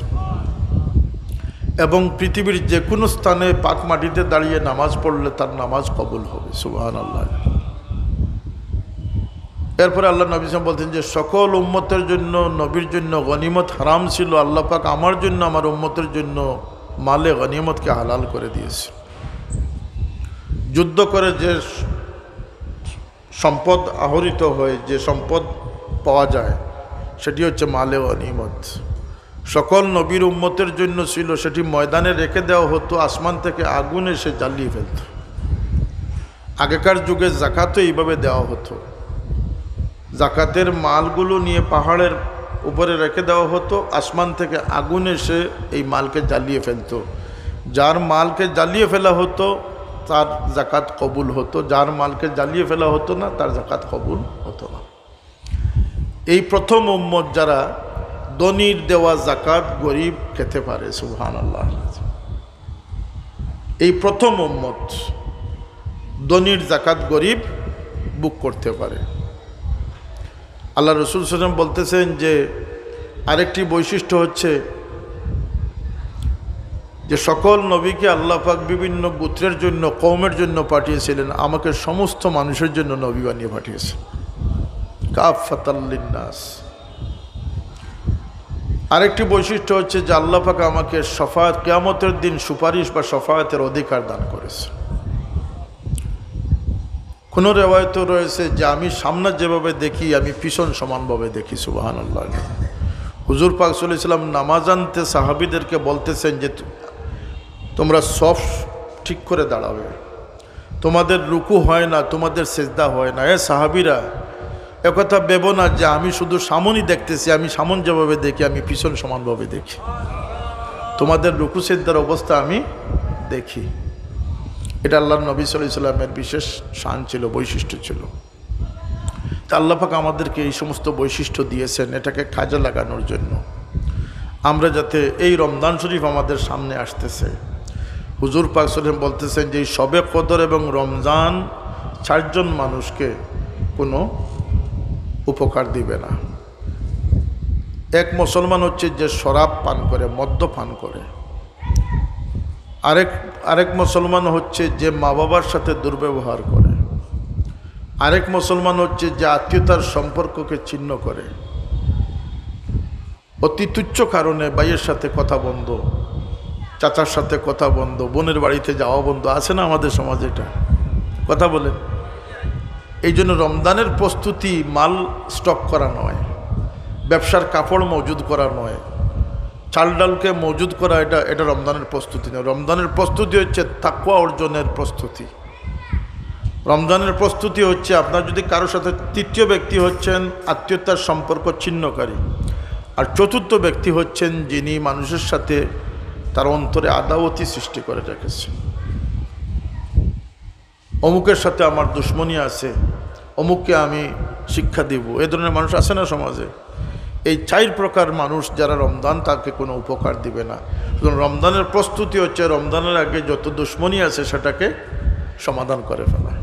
[SPEAKER 1] এবং পৃথিবীর যে কোনো স্থানে পাক মাটিতে দাঁড়িয়ে নামাজ পড়লে তার নামাজ কবুল হবে। সুবহানাল্লাহ। এরপরে আল্লাহ নবী সাল্লাল্লাহু আলাইহি ওয়াসাল্লাম বলতেন যে সকল উম্মতের জন্য নবীর জন্য গনিমত হারাম ছিল, আল্লাহ পাক আমার জন্য আমার উম্মতের জন্য মালে গনিমতকে হালাল করে দিয়েছে। যুদ্ধ করে যে সম্পদ আহরিত হয়ে যে সম্পদ পাওয়া যায় সেটি হচ্ছে মালে গনিমত। সকল নবীর উম্মতের জন্য ছিল, সেটি ময়দানে রেখে দেওয়া হতো, আসমান থেকে আগুন এসে জ্বালিয়ে ফেলত। আগেকার যুগে জাকাতও এইভাবে দেওয়া হতো, জাকাতের মালগুলো নিয়ে পাহাড়ের উপরে রেখে দেওয়া হতো, আসমান থেকে আগুন এসে এই মালকে জ্বালিয়ে ফেলত। যার মালকে জ্বালিয়ে ফেলা হতো তার জাকাত কবুল হতো, যার মালকে জ্বালিয়ে ফেলা হতো না তার জাকাত কবুল হতো না। এই প্রথম উম্মত যারা ধনীর দেওয়া জাকাত গরিব খেতে পারে। সুবহানাল্লাহ। এই প্রথম উম্মত ধনীর জাকাত গরিব বুক করতে পারে। আল্লাহ রাসূল সাল্লাল্লাহু আলাইহি ওয়াসাল্লাম বলতেছেন যে আরেকটি বৈশিষ্ট্য হচ্ছে যে সকল নবীকে আল্লাহ পাক বিভিন্ন গোত্রের জন্য, কওমের জন্য পাঠিয়েছিলেন, আমাকে সমস্ত মানুষের জন্য নবী বানিয়ে পাঠিয়েছেন, কাফাতাল লিন্নাস। আরেকটি বৈশিষ্ট্য হচ্ছে যে আল্লাহ পাক আমাকে শাফাআত, কিয়ামতের দিন সুপারিশ বা শাফাআতের অধিকার দান করেছে। কোনো রেওয়ায়ত রয়েছে যে আমি সামনে যেভাবে দেখি আমি পিছন সমানভাবে দেখি। সুবহানাল্লাহ। হুজুর পাক সাল্লাল্লাহু আলাইহি ওয়াসাল্লাম নামাজ আনতে সাহাবীদেরকে বলতেছেন যে তোমরা সফ ঠিক করে দাঁড়াবে, তোমাদের রুকু হয় না, তোমাদের সেজদা হয় না। সাহাবীরা একথা ভেবো না যে আমি শুধু সামনই দেখতেছি, আমি সামন যেভাবে দেখি আমি পিছন সমানভাবে দেখি, তোমাদের রুকু সেজদার অবস্থা আমি দেখি। এটা আল্লাহর নবী সাল্লাল্লাহু আলাইহি ওয়াসাল্লামের বিশেষ শান ছিল, বৈশিষ্ট্য ছিল। তা আল্লাহ পাক আমাদেরকে এই সমস্ত বৈশিষ্ট্য দিয়েছেন এটাকে কাজে লাগানোর জন্য। আমরা যাতে এই রমজান শরীফ আমাদের সামনে আসতেছে, হুজুর পাক সাল্লাল্লাহু আলাইহি ওয়াসাল্লাম বলতেছেন যে শবে কদর এবং রমজান 4 জন মানুষকে কোনো উপকার দিবে না। এক মুসলমান হচ্ছে যে শরাব পান করে, মদ্য পান করে। আরেক মুসলমান হচ্ছে যে মা বাবার সাথে দুর্ব্যবহার করে। আরেক মুসলমান হচ্ছে যে আত্মীয়তার সম্পর্ককে ছিন্ন করে, অতি তুচ্ছ কারণে ভাইয়ের সাথে কথা বন্ধ, চাচার সাথে কথা বন্ধ, বোনের বাড়িতে যাওয়া বন্ধ। আছে না আমাদের সমাজে এটা? কথা বলেন। এই জন্য রমজানের প্রস্তুতি মাল স্টক করা নয়, ব্যবসার কাপড় মজুদ করা নয়, চাল ডালকে মজুদ করা, এটা রমজানের প্রস্তুতি নয়। রমজানের প্রস্তুতি হচ্ছে তাকওয়া অর্জনের প্রস্তুতি। রমজানের প্রস্তুতি হচ্ছে আপনার যদি কারোর সাথে, তৃতীয় ব্যক্তি হচ্ছেন আত্মীয়তার সম্পর্ক ছিন্নকারী, আর চতুর্থ ব্যক্তি হচ্ছেন যিনি মানুষের সাথে তার অন্তরে আদাওয়াতি সৃষ্টি করে রেখেছেন। অমুকের সাথে আমার দুশ্মনী আছে, অমুককে আমি শিক্ষা দিব, এ ধরনের মানুষ আছে না সমাজে? এই 4 প্রকার মানুষ যারা রমজান তাকে কোনো উপকার দিবে না। রমজানের প্রস্তুতি হচ্ছে রমজানের আগে যত দুশ্মনী আছে সেটাকে সমাধান করে ফেলা।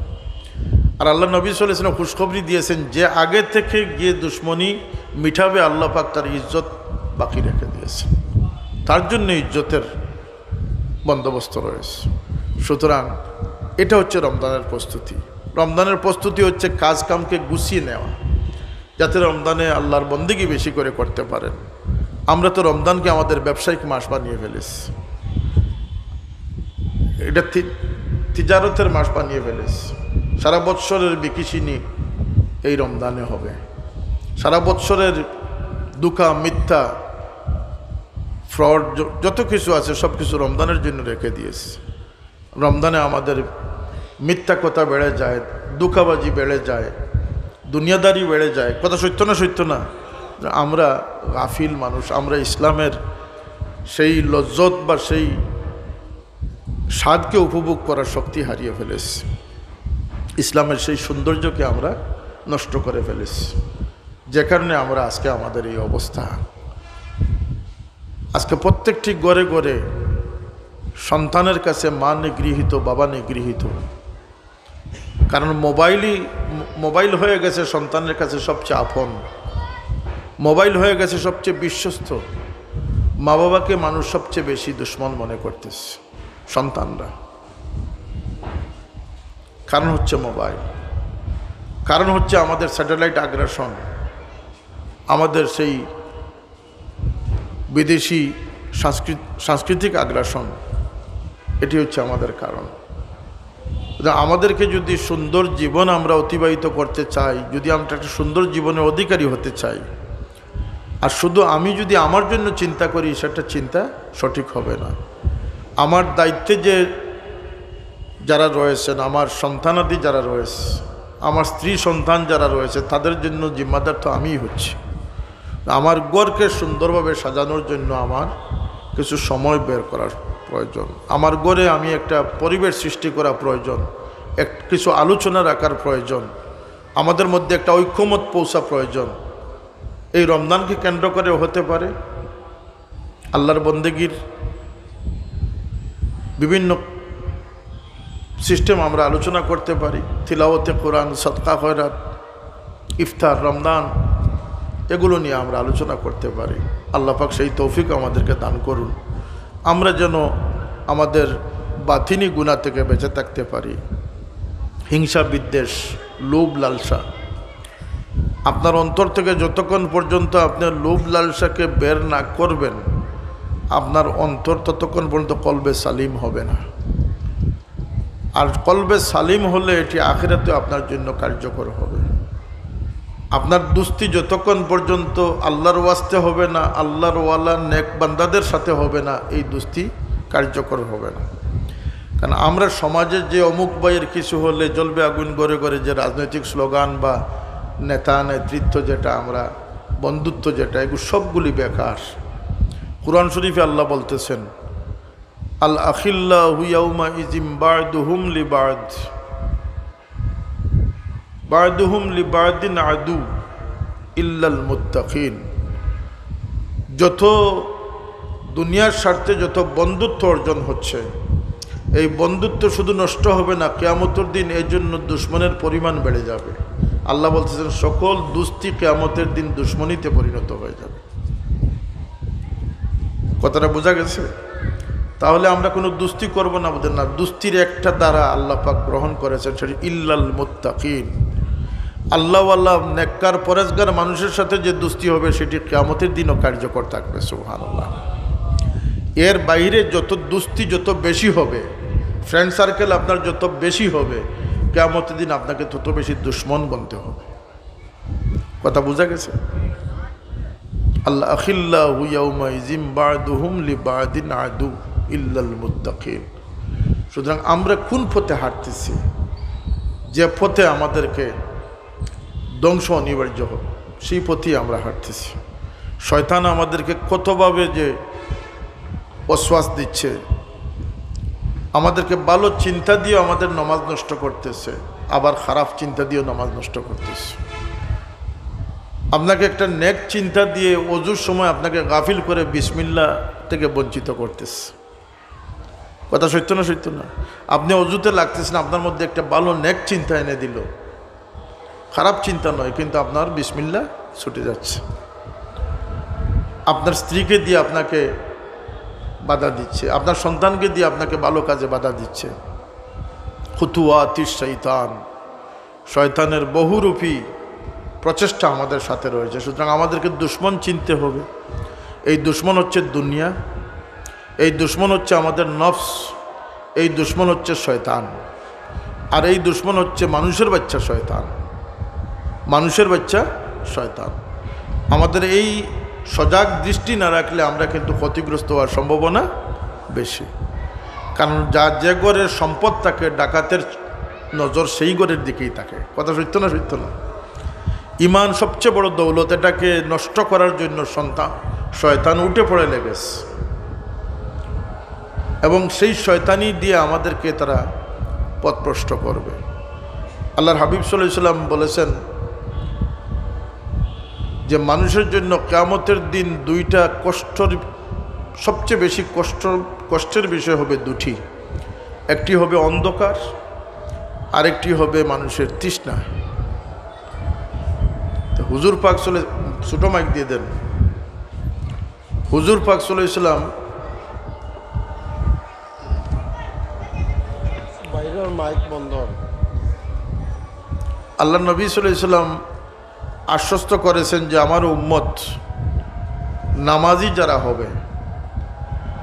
[SPEAKER 1] আর আল্লাহ নবী সাল্লাল্লাহু আলাইহি ওয়াসাল্লাম খুশখবরি দিয়েছেন যে আগে থেকে গিয়ে দুশ্মনী মিটাবে আল্লাহ পাক তার ইজ্জত বাকি রেখে দিয়েছেন, তার জন্য ইজ্জতের বন্দোবস্ত রয়েছে। সুতরাং এটা হচ্ছে রমজানের প্রস্তুতি। রমজানের প্রস্তুতি হচ্ছে কাজ কামকে গুছিয়ে নেওয়া। যাতে রমজানে আল্লাহর বন্দেগী বেশি করে করতে পারেন। আমরা তো রমজানকে আমাদের ব্যবসায়িক মাস বানিয়ে ফেলেছি, এটা তিজারতের মাস বানিয়ে ফেলেছি। সারা বৎসরের বিকিসিনি এই রমজানে হবে, সারা বৎসরের দুঃখা মিথ্যা ফ্রড যত কিছু আছে সব কিছু রমজানের জন্য রেখে দিয়েছে। রমজানে আমাদের মিথ্যা কথা বেড়ে যায়, দুঃখাবাজি বেড়ে যায়, দুনিয়াদারি বেড়ে যায়। কথা সত্য না? সত্য না? আমরা গাফিল মানুষ, আমরা ইসলামের সেই লজ্জত বা সেই স্বাদকে উপভোগ করার শক্তি হারিয়ে ফেলেছি, ইসলামের সেই সৌন্দর্যকে আমরা নষ্ট করে ফেলেছি, যে কারণে আমরা আজকে আমাদের এই অবস্থা। আজকে প্রত্যেকটি ঘরে ঘরে সন্তানের কাছে মা নিগৃহীত, বাবা নিগৃহীত। কারণ মোবাইল হয়ে গেছে সন্তানের কাছে সবচেয়ে আপন, মোবাইল হয়ে গেছে সবচেয়ে বিশ্বস্ত। মা বাবাকে মানুষ সবচেয়ে বেশি দুশ্মন মনে করতেছে সন্তানরা। কারণ হচ্ছে মোবাইল, কারণ হচ্ছে আমাদের স্যাটেলাইট আগ্রাসন, আমাদের সেই বিদেশি সাংস্কৃতিক আগ্রাসন। এটি হচ্ছে আমাদের কারণ। আমাদেরকে যদি সুন্দর জীবন আমরা অতিবাহিত করতে চাই, যদি আমরা একটা সুন্দর জীবনের অধিকারী হতে চাই, আর শুধু আমি যদি আমার জন্য চিন্তা করি, সেটা চিন্তা সঠিক হবে না। আমার দায়িত্বে যে যারা রয়েছেন, আমার সন্তানাদি যারা রয়েছে, আমার স্ত্রী সন্তান যারা রয়েছে, তাদের জন্য জিম্মাদার তো আমিই হচ্ছি। আমার ঘরকে সুন্দরভাবে সাজানোর জন্য আমার কিছু সময় বের করার প্রয়োজন, আমার ঘরে আমি একটা পরিবেশ সৃষ্টি করা প্রয়োজন, কিছু আলোচনা রাখার প্রয়োজন, আমাদের মধ্যে একটা ঐক্যমত পৌঁছা প্রয়োজন। এই রমজানকে কেন্দ্র করে হতে পারে আল্লাহর বন্দেগীর বিভিন্ন সিস্টেম আমরা আলোচনা করতে পারি। তিলাওয়াতে কোরআন, সদকা খয়রাত, ইফতার, রমজান, এগুলো নিয়ে আমরা আলোচনা করতে পারি। আল্লাহ পাক সেই তৌফিক আমাদেরকে দান করুন, আমরা যেন আমাদের বাতিনি গুনাহ থেকে বেঁচে থাকতে পারি। হিংসা, বিদ্বেষ, লোভ, লালসা, আপনার অন্তর থেকে যতক্ষণ পর্যন্ত আপনি লোভ লালসাকে বের না করবেন, আপনার অন্তর ততক্ষণ পর্যন্ত কলবে সালিম হবে না। আর কলবে সালিম হলে এটি আখিরাতে আপনার জন্য কার্যকর হবে। আপনার দুস্তি যতক্ষণ পর্যন্ত আল্লাহর ওয়াস্তে হবে না, আল্লাহর ওয়ালা নেক বান্দাদের সাথে হবে না, এই দুস্তি কার্যকর হবে না। কারণ আমরা সমাজের যে অমুক ভাইয়ের কিছু হলে জ্বলবে আগুন, ঘরে ঘরে যে রাজনৈতিক স্লোগান বা নেতা নেতৃত্ব যেটা, আমরা বন্ধুত্ব যেটা, এগুলো সবগুলি বেকার। কুরআন শরীফে আল্লাহ বলতেছেন, আল আখিল্লাহু ইয়াউমা ইযিম বা'দুহুম লিবা'দ বা'দুহুম লিবা'দিন আদু ইল্লাল মুত্তাকিন। যত দুনিয়ার স্বার্থে যত বন্ধুত্ব অর্জন হচ্ছে, এই বন্ধুত্ব শুধু নষ্ট হবে না, কিয়ামতের দিন এর জন্য দুশ্মনের পরিমাণ বেড়ে যাবে। আল্লাহ বলতেছেন সকল দুস্তি কিয়ামতের দিন দুশ্মনীতে পরিণত হয়ে যাবে। কথাটা বোঝা গেছে? তাহলে আমরা কোনো দুস্তি করব না, আমাদের না, দুস্তির একটা দ্বারা আল্লাহ পাক গ্রহণ করেছেন, সেটি ইল্লাল মুত্তাকিন। আল্লাহওয়ালা নেককার পরেজগার মানুষের সাথে যে দুস্তি হবে, সেটি কিয়ামতের দিনও কার্যকর থাকবে। সুবহানাল্লাহ। এর বাইরে যত দুস্তি যত বেশি হবে, ফ্রেন্ড সার্কেল আপনার যত বেশি হবে, কিয়ামতের দিন আপনাকে তত বেশি দুশ্মন বনতে হবে। কথা বোঝা গেছে? আল্লাহ আখিল্লাহু ইয়াউমা ইযিম বা'দুহুম লিবা'দিন আদু ইল্লাল মুত্তাকিন। সুতরাং আমরা কোন পথে হাঁটতেছি, যে পথে আমাদেরকে ধ্বংস অনিবার্য হবে, সেই পথেই আমরা হাঁটতেছি। শয়তান আমাদেরকে কতভাবে যে অশ্বাস দিচ্ছে, আমাদেরকে ভালো চিন্তা দিয়ে আমাদের নামাজ নষ্ট করতেছে, আবার খারাপ চিন্তা দিয়েও নামাজ নষ্ট করতেছে। আপনাকে একটা নেক চিন্তা দিয়ে ওযুর সময় আপনাকে গাফিল করে বিসমিল্লাহ থেকে বঞ্চিত করতেছে। কথা সত্য না? সত্য না? আপনি অজুতে লাগতেছেন, আপনার মধ্যে একটা ভালো নেক চিন্তা এনে দিল, খারাপ চিন্তা নয়, কিন্তু আপনার বিসমিল্লাহ ছুটে যাচ্ছে। আপনার স্ত্রীকে দিয়ে আপনাকে বাধা দিচ্ছে, আপনার সন্তানকে দিয়ে আপনাকে ভালো কাজে বাধা দিচ্ছে। খুতুওয়াতিশ শয়তান, শয়তানের বহুরূপী প্রচেষ্টা আমাদের সাথে রয়েছে। সুতরাং আমাদেরকে দুশ্মন চিনতে হবে। এই দুশ্মন হচ্ছে দুনিয়া, এই দুশ্মন হচ্ছে আমাদের নফস, এই দুশ্মন হচ্ছে শয়তান, আর এই দুশ্মন হচ্ছে মানুষের বাচ্চা শয়তান, মানুষের বাচ্চা শয়তান। আমাদের এই সজাগ দৃষ্টি না রাখলে আমরা কিন্তু ক্ষতিগ্রস্ত হওয়ার সম্ভাবনা বেশি। কারণ যে ঘরের সম্পদ থাকে, ডাকাতের নজর সেই ঘরের দিকেই থাকে। কথা সত্য না সত্য না? ইমান সবচেয়ে বড় দৌলত, এটাকে নষ্ট করার জন্য শয়তান উঠে পড়ে লেগেছে, এবং সেই শয়তানি দিয়ে আমাদেরকে তারা পথভ্রষ্ট করবে। আল্লাহর হাবিব সাল্লাল্লাহু আলাইহি ওয়াসাল্লাম বলেছেন যে মানুষের জন্য কিয়ামতের দিন দুইটা সবচেয়ে বেশি কষ্টের বিষয় হবে দুটি। একটি হবে অন্ধকার, আরেকটি হবে মানুষের তৃষ্ণা। তো হুজুর পাক ছোটো মাইক দিয়ে দেন। হুজুর পাক সাল্লাল্লাহু আলাইহি ওয়াসাল্লাম বাইরের মাইক বন্ধ। আল্লাহ নবী সাল্লাল্লাহু আলাইহি ওয়াসাল্লাম আশ্বস্ত করেছেন যে আমার উম্মত নামাজি যারা হবে,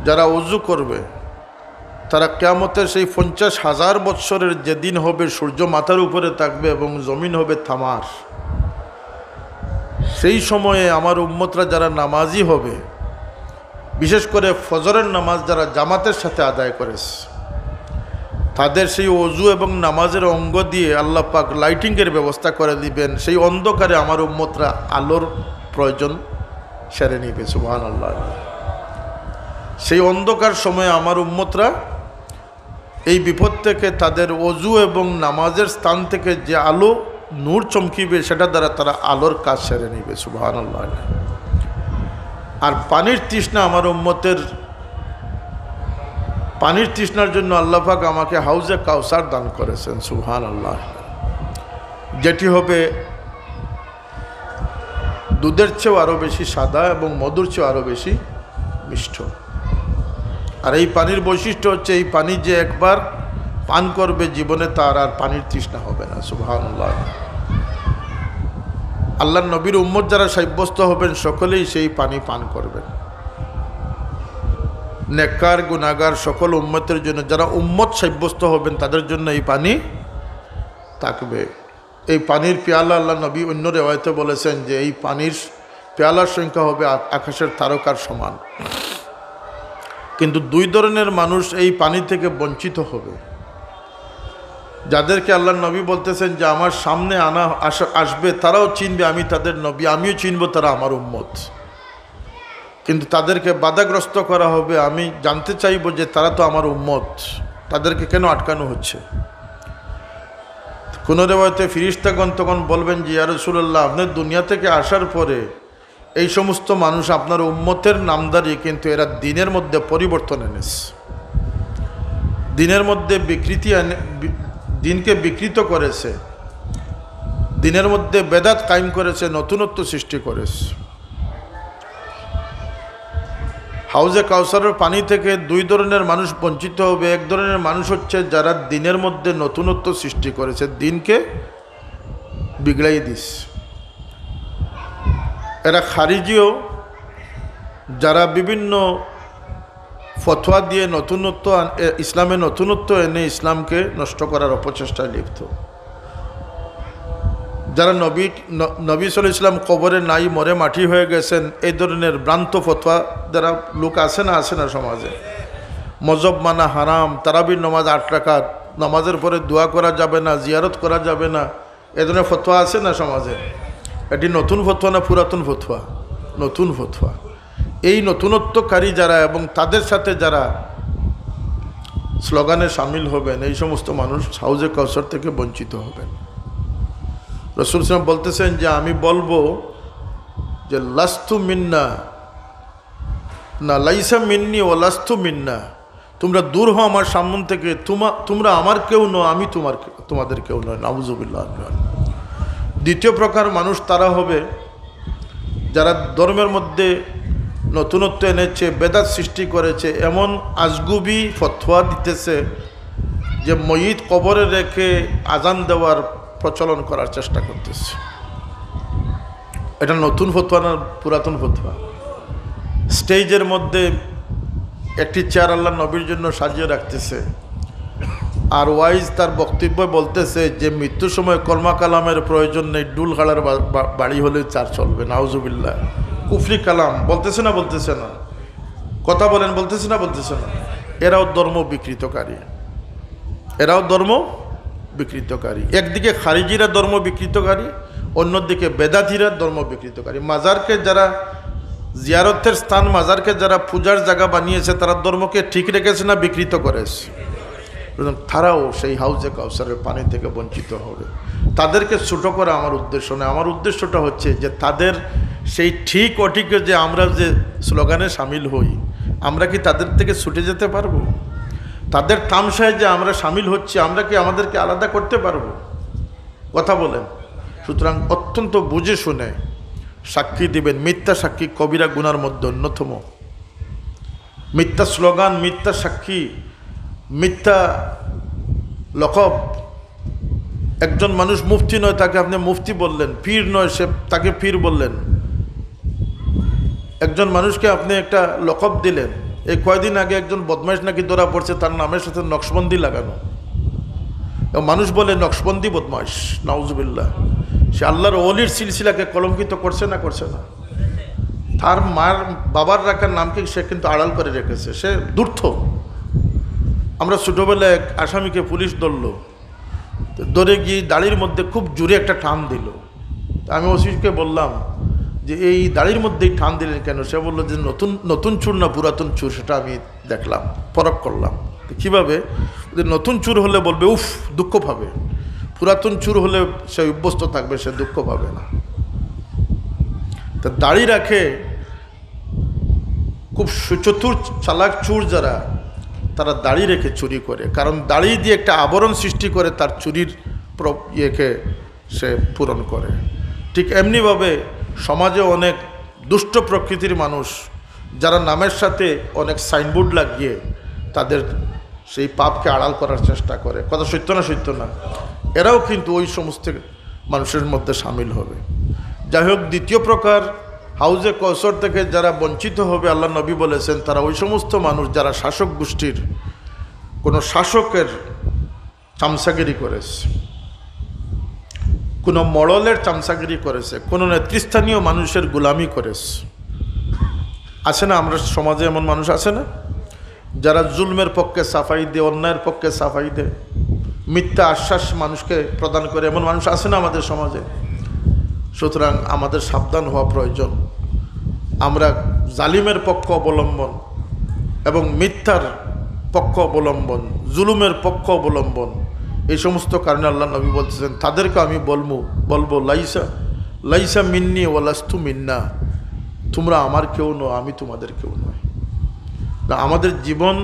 [SPEAKER 1] যারা ওযু করবে, তারা কিয়ামতের সেই 50,000 বৎসরের যেদিন হবে সূর্য মাথার উপরে থাকবে এবং জমিন হবে থামার, সেই সময়ে আমার উম্মতরা যারা নামাজি হবে, বিশেষ করে ফজরের নামাজ যারা জামাতের সাথে আদায় করেছে, তাদের সেই ওযু এবং নামাজের অঙ্গ দিয়ে আল্লাহ পাক লাইটিংয়ের ব্যবস্থা করে দিবেন। সেই অন্ধকারে আমার উম্মতরা আলোর প্রয়োজন সেরে নিবে। সুবহানাল্লাহ। সেই অন্ধকার সময়ে আমার উম্মতরা এই বিপদ থেকে তাদের ওযু এবং নামাজের স্থান থেকে যে আলো নূর চমকিবে, সেটা দ্বারা তারা আলোর কাজ সেরে নিবে। সুবহানাল্লাহ। আর পানির তৃষ্ণা, আমার উম্মতের পানির তৃষ্ণার জন্য আল্লাহ পাক আমাকে হাউজে কাউসার দান করেছেন। সুবহানাল্লাহ। যেটি হবে দুধের চেয়েও আরও বেশি সাদা এবং মধুর চেয়েও আরও বেশি মিষ্ট। আর এই পানির বৈশিষ্ট্য হচ্ছে, এই পানি যে একবার পান করবে জীবনে তার আর পানির তৃষ্ণা হবে না। সুবহানাল্লাহ। আল্লাহর নবীর উম্মত যারা সাব্যস্ত হবেন সকলেই সেই পানি পান করবেন। নেককার গুনাহগার সকল উম্মতের জন্য, যারা উম্মত সাব্যস্ত হবেন তাদের জন্য এই পানি থাকবে। এই পানির পেয়ালা, আল্লাহ নবী অন্য রেওয়ায়েতে বলেছেন যে এই পানির পেয়ালার সংখ্যা হবে আকাশের তারকার সমান। কিন্তু দুই ধরনের মানুষ এই পানি থেকে বঞ্চিত হবে, যাদেরকে আল্লাহ নবী বলতেছেন যে আমার সামনে আসবে, তারাও চিনবে আমি তাদের নবী, আমিও চিনব তারা আমার উম্মত, কিন্তু তাদেরকে বাধাগ্রস্ত করা হবে। আমি জানতে চাইব যে তারা তো আমার উম্মত, তাদেরকে কেন আটকানো হচ্ছে? কোনো রেওয়ায়েতে ফিরিস্তাগণ তখন বলবেন যে ইয়া রাসূলুল্লাহ, আপনি দুনিয়া থেকে আসার পরে এই সমস্ত মানুষ আপনার উম্মতের নামদারি, কিন্তু এরা দিনের মধ্যে পরিবর্তন এনেছে, দিনের মধ্যে দিনকে বিকৃত করেছে, দিনের মধ্যে বেদাত কায়েম করেছে, নতুনত্ব সৃষ্টি করেছে। হাউজে কাউসারের পানি থেকে দুই ধরনের মানুষ বঞ্চিত হবে। এক ধরনের মানুষ হচ্ছে যারা দিনের মধ্যে নতুনত্ব সৃষ্টি করেছে, দিনকে বিগড়াই দিস। এরা খারিজিও, যারা বিভিন্ন ফতোয়া দিয়ে নতুনত্ব, ইসলামে নতুনত্ব এনে ইসলামকে নষ্ট করার অপচেষ্টায় লিপ্ত। যারা নবী সাল্লাল্লাহু আলাইহি ওয়াসাল্লাম কবরে নাই, মরে মাটি হয়ে গেছেন, এই ধরনের ভ্রান্ত ফতোয়া যারা লোক আছে না সমাজে। মজব মানা হারাম, তারাবির নামাজ 8 রাকাত, নামাজের পরে দোয়া করা যাবে না, জিয়ারত করা যাবে না, এ ধরনের ফতোয়া আছে না সমাজে। এটি নতুন ফতোয়া না পুরাতন ফতোয়া? নতুন ফতোয়া। এই নতুনত্বকারী যারা এবং তাদের সাথে যারা স্লোগানে সামিল হবেন, এই সমস্ত মানুষ হাউজে কাউসার থেকে বঞ্চিত হবেন। রাসূল সাল্লাল্লাহু আলাইহি ওয়াসাল্লাম বলতেছেন যে আমি বলবো যে লাস্তু মিন্না, না লাইসা মিন্নি ও লাস্তু মিন্না, তোমরা দূর হও আমার সামনে থেকে, তোমরা আমার কেউ নও, আমি তোমাদের কেউ নয়। নাউযুবিল্লাহ। দ্বিতীয় প্রকার মানুষ তারা হবে যারা ধর্মের মধ্যে নতুনত্ব এনেছে, বেদাত সৃষ্টি করেছে, এমন আজগুবি ফতোয়া দিতেছে যে ময়িত কবরে রেখে আজান দেওয়ার প্রচলন করার চেষ্টা করতেছে। এটা নতুন ফতোয়া না পুরাতন ফতোয়া? স্টেজের মধ্যে একটি চেয়ার আল্লাহ নবীর জন্য সাজিয়ে রাখতেছে, আর ওয়াইজ তার বক্তব্য বলতেছে যে মৃত্যুর সময় কলমা কালামের প্রয়োজন নেই, ডুল খাড়ার বাড়ি হলে চার চলবে। নাউজুবিল্লাহ, কুফরি কালাম বলতেছে না? বলতেছে না? কথা বলেন, বলতেছে না? বলতেছে না? এরাও ধর্ম বিকৃতকারী, এরাও ধর্ম বিকৃতকারী। একদিকে খারিজিরা ধর্ম বিকৃতকারী, অন্যদিকে বেদাতিরা ধর্ম বিকৃতকারী। মাজারকে যারা জিয়ারতের স্থান, মাজারকে যারা পূজার জায়গা বানিয়েছে, তারা ধর্মকে ঠিক রেখেছে না বিকৃত করেছে? তারাও সেই হাউজে কাউসারের পানি থেকে বঞ্চিত হবে। তাদেরকে ছোট করা আমার উদ্দেশ্য নয়। আমার উদ্দেশ্যটা হচ্ছে যে তাদের সেই ঠিক অঠিকে যে আমরা যে স্লোগানে সামিল হই, আমরা কি তাদের থেকে ছুটে যেতে পারবো? তাদের তামসায় যে আমরা সামিল হচ্ছি, আমরা কি আমাদেরকে আলাদা করতে পারবো? কথা বলেন। সুতরাং অত্যন্ত বুঝে শুনে সাক্ষী দিবেন। মিথ্যা সাক্ষী কবিরা গুনার মধ্যে অন্যতম। মিথ্যা স্লোগান, মিথ্যা সাক্ষী, মিথ্যা লকব। একজন মানুষ মুফতি নয়, তাকে আপনি মুফতি বললেন। পীর নয়, সে তাকে পীর বললেন। একজন মানুষকে আপনি একটা লকব দিলেন। এই কয়দিন আগে একজন বদমাইশ নাকি ধরা পড়ছে, তার নামের সাথে নকশবন্দি লাগানো। মানুষ বলে নকশবন্দি বদমাইশ, নাউজুবিল্লাহ। সে আল্লাহর ওলির সিলসিলাকে কলঙ্কিত করছে না? করছে না? তার মার বাবার রাখার নামকে সে কিন্তু আড়াল করে রেখেছে। সে দুর্থ। আমরা ছোটোবেলায় এক আসামিকে পুলিশ ধরলো, ধরে গিয়ে দাড়ির মধ্যে খুব জোরে একটা টান দিল। আমি ওসিকে বললাম যে এই দাড়ির মধ্যেই টান দিলেন কেন? সে বললো যে নতুন নতুন চুর না পুরাতন চুর, সেটা আমি দেখলাম, পরখ করলাম। কীভাবে? নতুন চুর হলে বলবে উফ, দুঃখ পাবে। পুরাতন চুর হলে সে অভ্যস্ত থাকবে, সে দুঃখ পাবে না। তা দাড়ি রাখে খুব সুচতুর চালাক চুর যারা, তারা দাড়ি রেখে চুরি করে। কারণ দাড়ি দিয়ে একটা আবরণ সৃষ্টি করে তার চুরির ইয়েকে সে পূরণ করে। ঠিক এমনিভাবে সমাজে অনেক দুষ্ট প্রকৃতির মানুষ, যারা নামের সাথে অনেক সাইনবোর্ড লাগিয়ে তাদের সেই পাপকে আড়াল করার চেষ্টা করে। কথা সত্য না? সত্য না? এরাও কিন্তু ওই সমস্ত মানুষের মধ্যে সামিল হবে। যাই হোক, দ্বিতীয় প্রকার হাউজে কৌসর থেকে যারা বঞ্চিত হবে, আল্লাহ নবী বলেছেন, তারা ওই সমস্ত মানুষ যারা শাসক গোষ্ঠীর কোনো শাসকের চামচাগিরি করেছে, কোনো মড়লের চামচাগিরি করেছে, কোনো নেতৃস্থানীয় মানুষের গোলামি করেছে। আছে না আমরা সমাজে এমন মানুষ? আছে না যারা জুলমের পক্ষে সাফাই দেয়, অন্যায়ের পক্ষে সাফাই দেয়, মিথ্যা আশ্বাস মানুষকে প্রদান করে? এমন মানুষ আছে না আমাদের সমাজে? সুতরাং আমাদের সাবধান হওয়া প্রয়োজন। আমরা জালিমের পক্ষ অবলম্বন এবং মিথ্যার পক্ষ অবলম্বন, জুলুমের পক্ষ অবলম্বন, এই সমস্ত কারণে আল্লাহ নবী বলতেছেন তাদেরকে আমি বলবো লাইসা লাইসা মিন্নি ওয়ালাস্তু মিন্না, তোমরা আমার কেউ নও, আমি তোমাদের কেউ নয়। আমাদের জীবন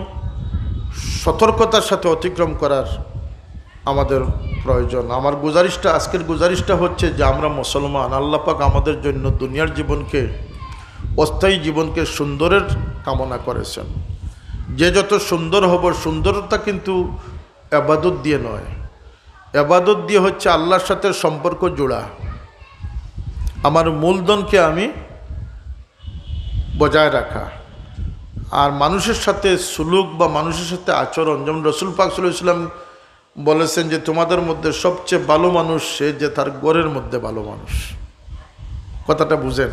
[SPEAKER 1] সতর্কতার সাথে অতিক্রম করার আমাদের প্রয়োজন। আমার গুজারিশটা, আজকের গুজারিশটা হচ্ছে যে আমরা মুসলমান। আল্লাহ পাক আমাদের জন্য দুনিয়ার জীবনকে, অস্থায়ী জীবনকে সুন্দরের কামনা করেছেন। যে যত সুন্দর হব, সুন্দরতা কিন্তু ইবাদত দিয়ে নয়। ইবাদত দিয়ে হচ্ছে আল্লাহর সাথে সম্পর্ক জোড়া। আমার মূলধনকে আমি বজায় রাখা। আর মানুষের সাথে সুলুক বা মানুষের সাথে আচরণ, যেমন রসুল পাক সাল্লাল্লাহু আলাইহি ওয়াসাল্লাম বলেছেন যে তোমাদের মধ্যে সবচেয়ে ভালো মানুষ সে যে তার ঘরের মধ্যে ভালো মানুষ। কথাটা বুঝেন?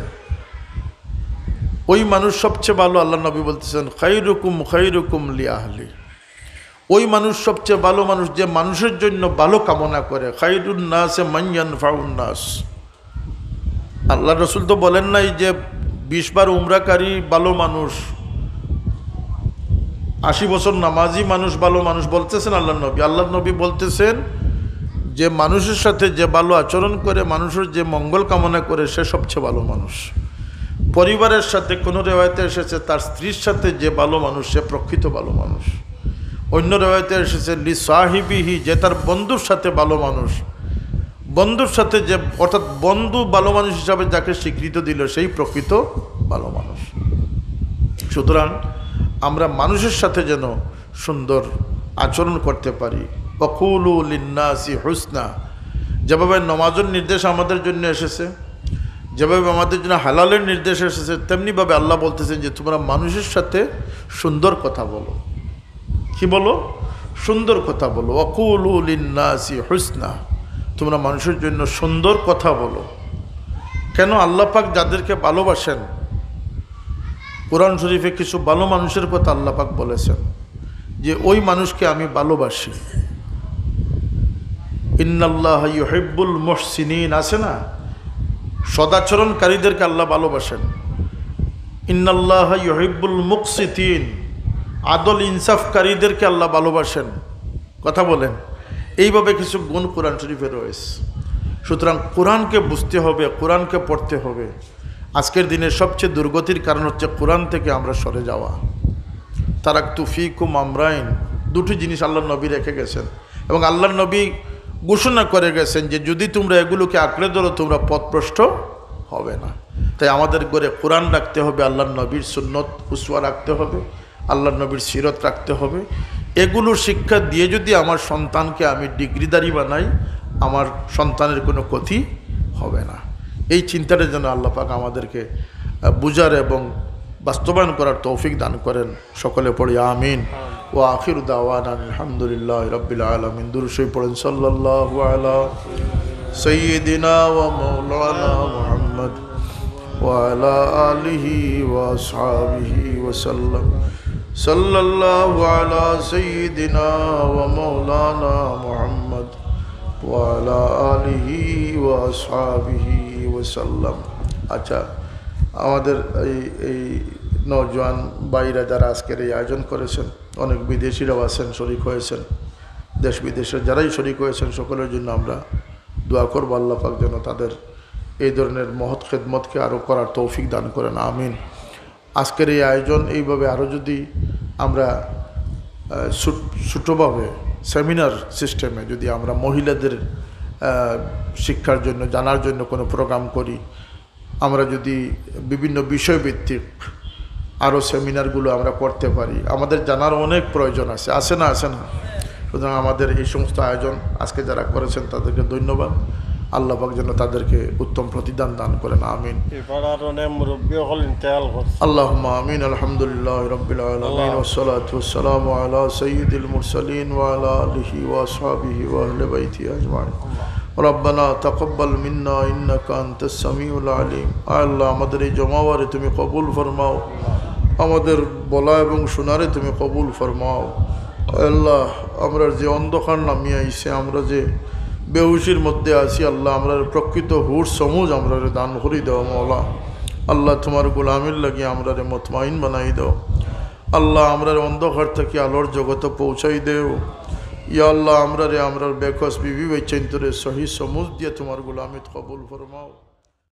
[SPEAKER 1] ওই মানুষ সবচেয়ে ভালো। আল্লাহ নবী বলতেছেন খায়রুকুম খায়রুকুম লিআহলি। ওই মানুষ সবচেয়ে ভালো মানুষ যে মানুষের জন্য ভালো কামনা করে। খায়রুন নাস মান ইয়ানফাউন নাস। আল্লাহ রসুল তো বলেন নাই যে 20 বার উমরাকারী ভালো মানুষ, 80 বছর নামাজি মানুষ ভালো মানুষ বলতেছেন আল্লাহ নবী। আল্লাহ নবী বলতেছেন যে মানুষের সাথে যে ভালো আচরণ করে, মানুষের যে মঙ্গল কামনা করে, সে সবচেয়ে ভালো মানুষ। পরিবারের সাথে কোনো রেওয়ায়তে এসেছে তার স্ত্রীর সাথে যে ভালো মানুষ, সে প্রকৃত ভালো মানুষ। অন্য রেওয়ায়তে এসেছে লি সাহিবিহি, যে তার বন্ধুর সাথে ভালো মানুষ। বন্ধুর সাথে যে, অর্থাৎ বন্ধু ভালো মানুষ হিসাবে যাকে স্বীকৃত দিল, সেই প্রকৃত ভালো মানুষ। সুতরাং আমরা মানুষের সাথে যেন সুন্দর আচরণ করতে পারি। ওয়াকুলু লিন্নাসি হুসনা, যেভাবে নামাজের নির্দেশ আমাদের জন্য এসেছে, যেভাবে আমাদের জন্য হালালের নির্দেশ এসেছে, তেমনিভাবে আল্লাহ বলতেছেন যে তোমরা মানুষের সাথে সুন্দর কথা বলো। কি বলো? সুন্দর কথা বলো। ওয়াকুলু লিন্নাসি হুসনা, তোমরা মানুষের জন্য সুন্দর কথা বলো। কেন? আল্লাহ পাক যাদেরকে ভালোবাসেন, কোরআন শরীফে কিছু ভালো মানুষের কথা আল্লাহ পাক বলেছেন যে ওই মানুষকে আমি ভালোবাসি। ইন্নাল্লাহা ইউহিব্বুল মুহসিনিন, আছে না? সদাচরণকারীদেরকে আল্লাহ ভালোবাসেন। ইন্নাল্লাহা ইউহিব্বুল মুকসিতিন, আদল ইনসাফকারীদেরকে আল্লাহ ভালোবাসেন। কথা বলেন। এইভাবে কিছু গুণ কোরআন শরীফে রয়েছে। সুতরাং কোরআনকে বুঝতে হবে, কোরআনকে পড়তে হবে। আজকের দিনের সবচেয়ে দুর্গতির কারণ হচ্ছে কোরআন থেকে আমরা সরে যাওয়া। তারাকতু ফীকুম আমরাইন, দুটি জিনিস আল্লাহর নবী রেখে গেছেন এবং আল্লাহর নবী ঘোষণা করে গেছেন যে যদি তোমরা এগুলোকে আঁকড়ে ধরো তোমরা পথভ্রষ্ট হবে না। তাই আমাদের ঘরে কোরআন রাখতে হবে, আল্লাহর নবীর সুন্নত উসওয়া রাখতে হবে, আল্লাহর নবীর সিরত রাখতে হবে। এগুলোর শিক্ষা দিয়ে যদি আমার সন্তানকে আমি ডিগ্রিদারি বানাই, আমার সন্তানের কোনো ক্ষতি হবে না। এই চিন্তাটা যেন আল্লাহ পাক আমাদেরকে বুঝার এবং বাস্তবায়ন করার তৌফিক দান করেন। সকলে পড়ি আমিন। ও আখির দাওয়ানা আলহামদুলিল্লাহ রাব্বিল আলামিন। দুরূদ শরীফ পড়েন সাল্লাল্লাহু আলা সাইয়্যিদিনা ওয়া মাওলানা মুহাম্মদ ওয়া আলা আলিহি ওয়া আসহাবিহি ওয়া সাল্লাম। সাল্লাল্লাহু আলা সাইয়্যিদিনা ওয়া মাওলানা মুহাম্মদ ওয়া আলা আলিহি ওয়া আসহাবিহি ওয়া সাল্লাম। আচ্ছা, আমাদের এই নওজোয়ান ভাইরা যারা আজকের এই আয়োজন করেছেন, অনেক বিদেশিরাও আছেন, শরিক হয়েছেন, দেশ বিদেশের যারাই শরিক হয়েছেন, সকলের জন্য আমরা দোয়া করব আল্লাহ পাক যেন তাদের এই ধরনের মহৎ খেদমতকে আরও করার তৌফিক দান করেন। আমিন। আজকের এই আয়োজন এইভাবে আরও যদি আমরা ছোটোভাবে সেমিনার সিস্টেমে যদি আমরা মহিলাদের শিক্ষার জন্য, জানার জন্য কোনো প্রোগ্রাম করি, আমরা যদি বিভিন্ন বিষয়ভিত্তিক আরও সেমিনারগুলো আমরা করতে পারি, আমাদের জানার অনেক প্রয়োজন আছে, আছে না? সুতরাং আমাদের এই সমস্ত আয়োজন আজকে যারা করেছেন তাদেরকে ধন্যবাদ। আল্লাহ পাক যেন তাদেরকে উত্তম প্রতিদান দান করেন। আমিন। আল্লাহুম্মা আমিন। আলহামদুলিল্লাহ রাব্বিল আলামিন ওয়াসসালাতু ওয়াসসালামু আলা সাইয়্যিদিল মুরসালিন ওয়া আলা আলিহি ওয়া আসহাবিহি ওয়া আহলি বাইতিহি আজমাইন। রব্বানা তাকাব্বাল মিন্না ইন্নাকা আনতাস সামিউল আলিম। আল্লাহ, আমাদের এই জমাওয়ারে তুমি কবুল ফরমাও, আমাদের বলা এবং শোনারে তুমি কবুল ফরমাও। আল্লাহ, আমরা যে অন্ধকার নামিয়ে আইছে, আমরা যে বেহুশির মধ্যে আছি, আল্লাহ আমরা প্রকৃত হুর সমুজ আমরা দান করি দাও মওলা। আল্লাহ, তোমার গোলামির লাগিয়ে আমরা মুতমাইন বানাই দাও। আল্লাহ, আমরা অন্ধকার থেকে আলোর জগতে পৌঁছাই দেও। ইয়া আল্লাহ, আমরা বেকস বিবি বেচেন তোরে সহি সমুজ দিয়ে তোমার গোলামিত কবুল ফরমাও।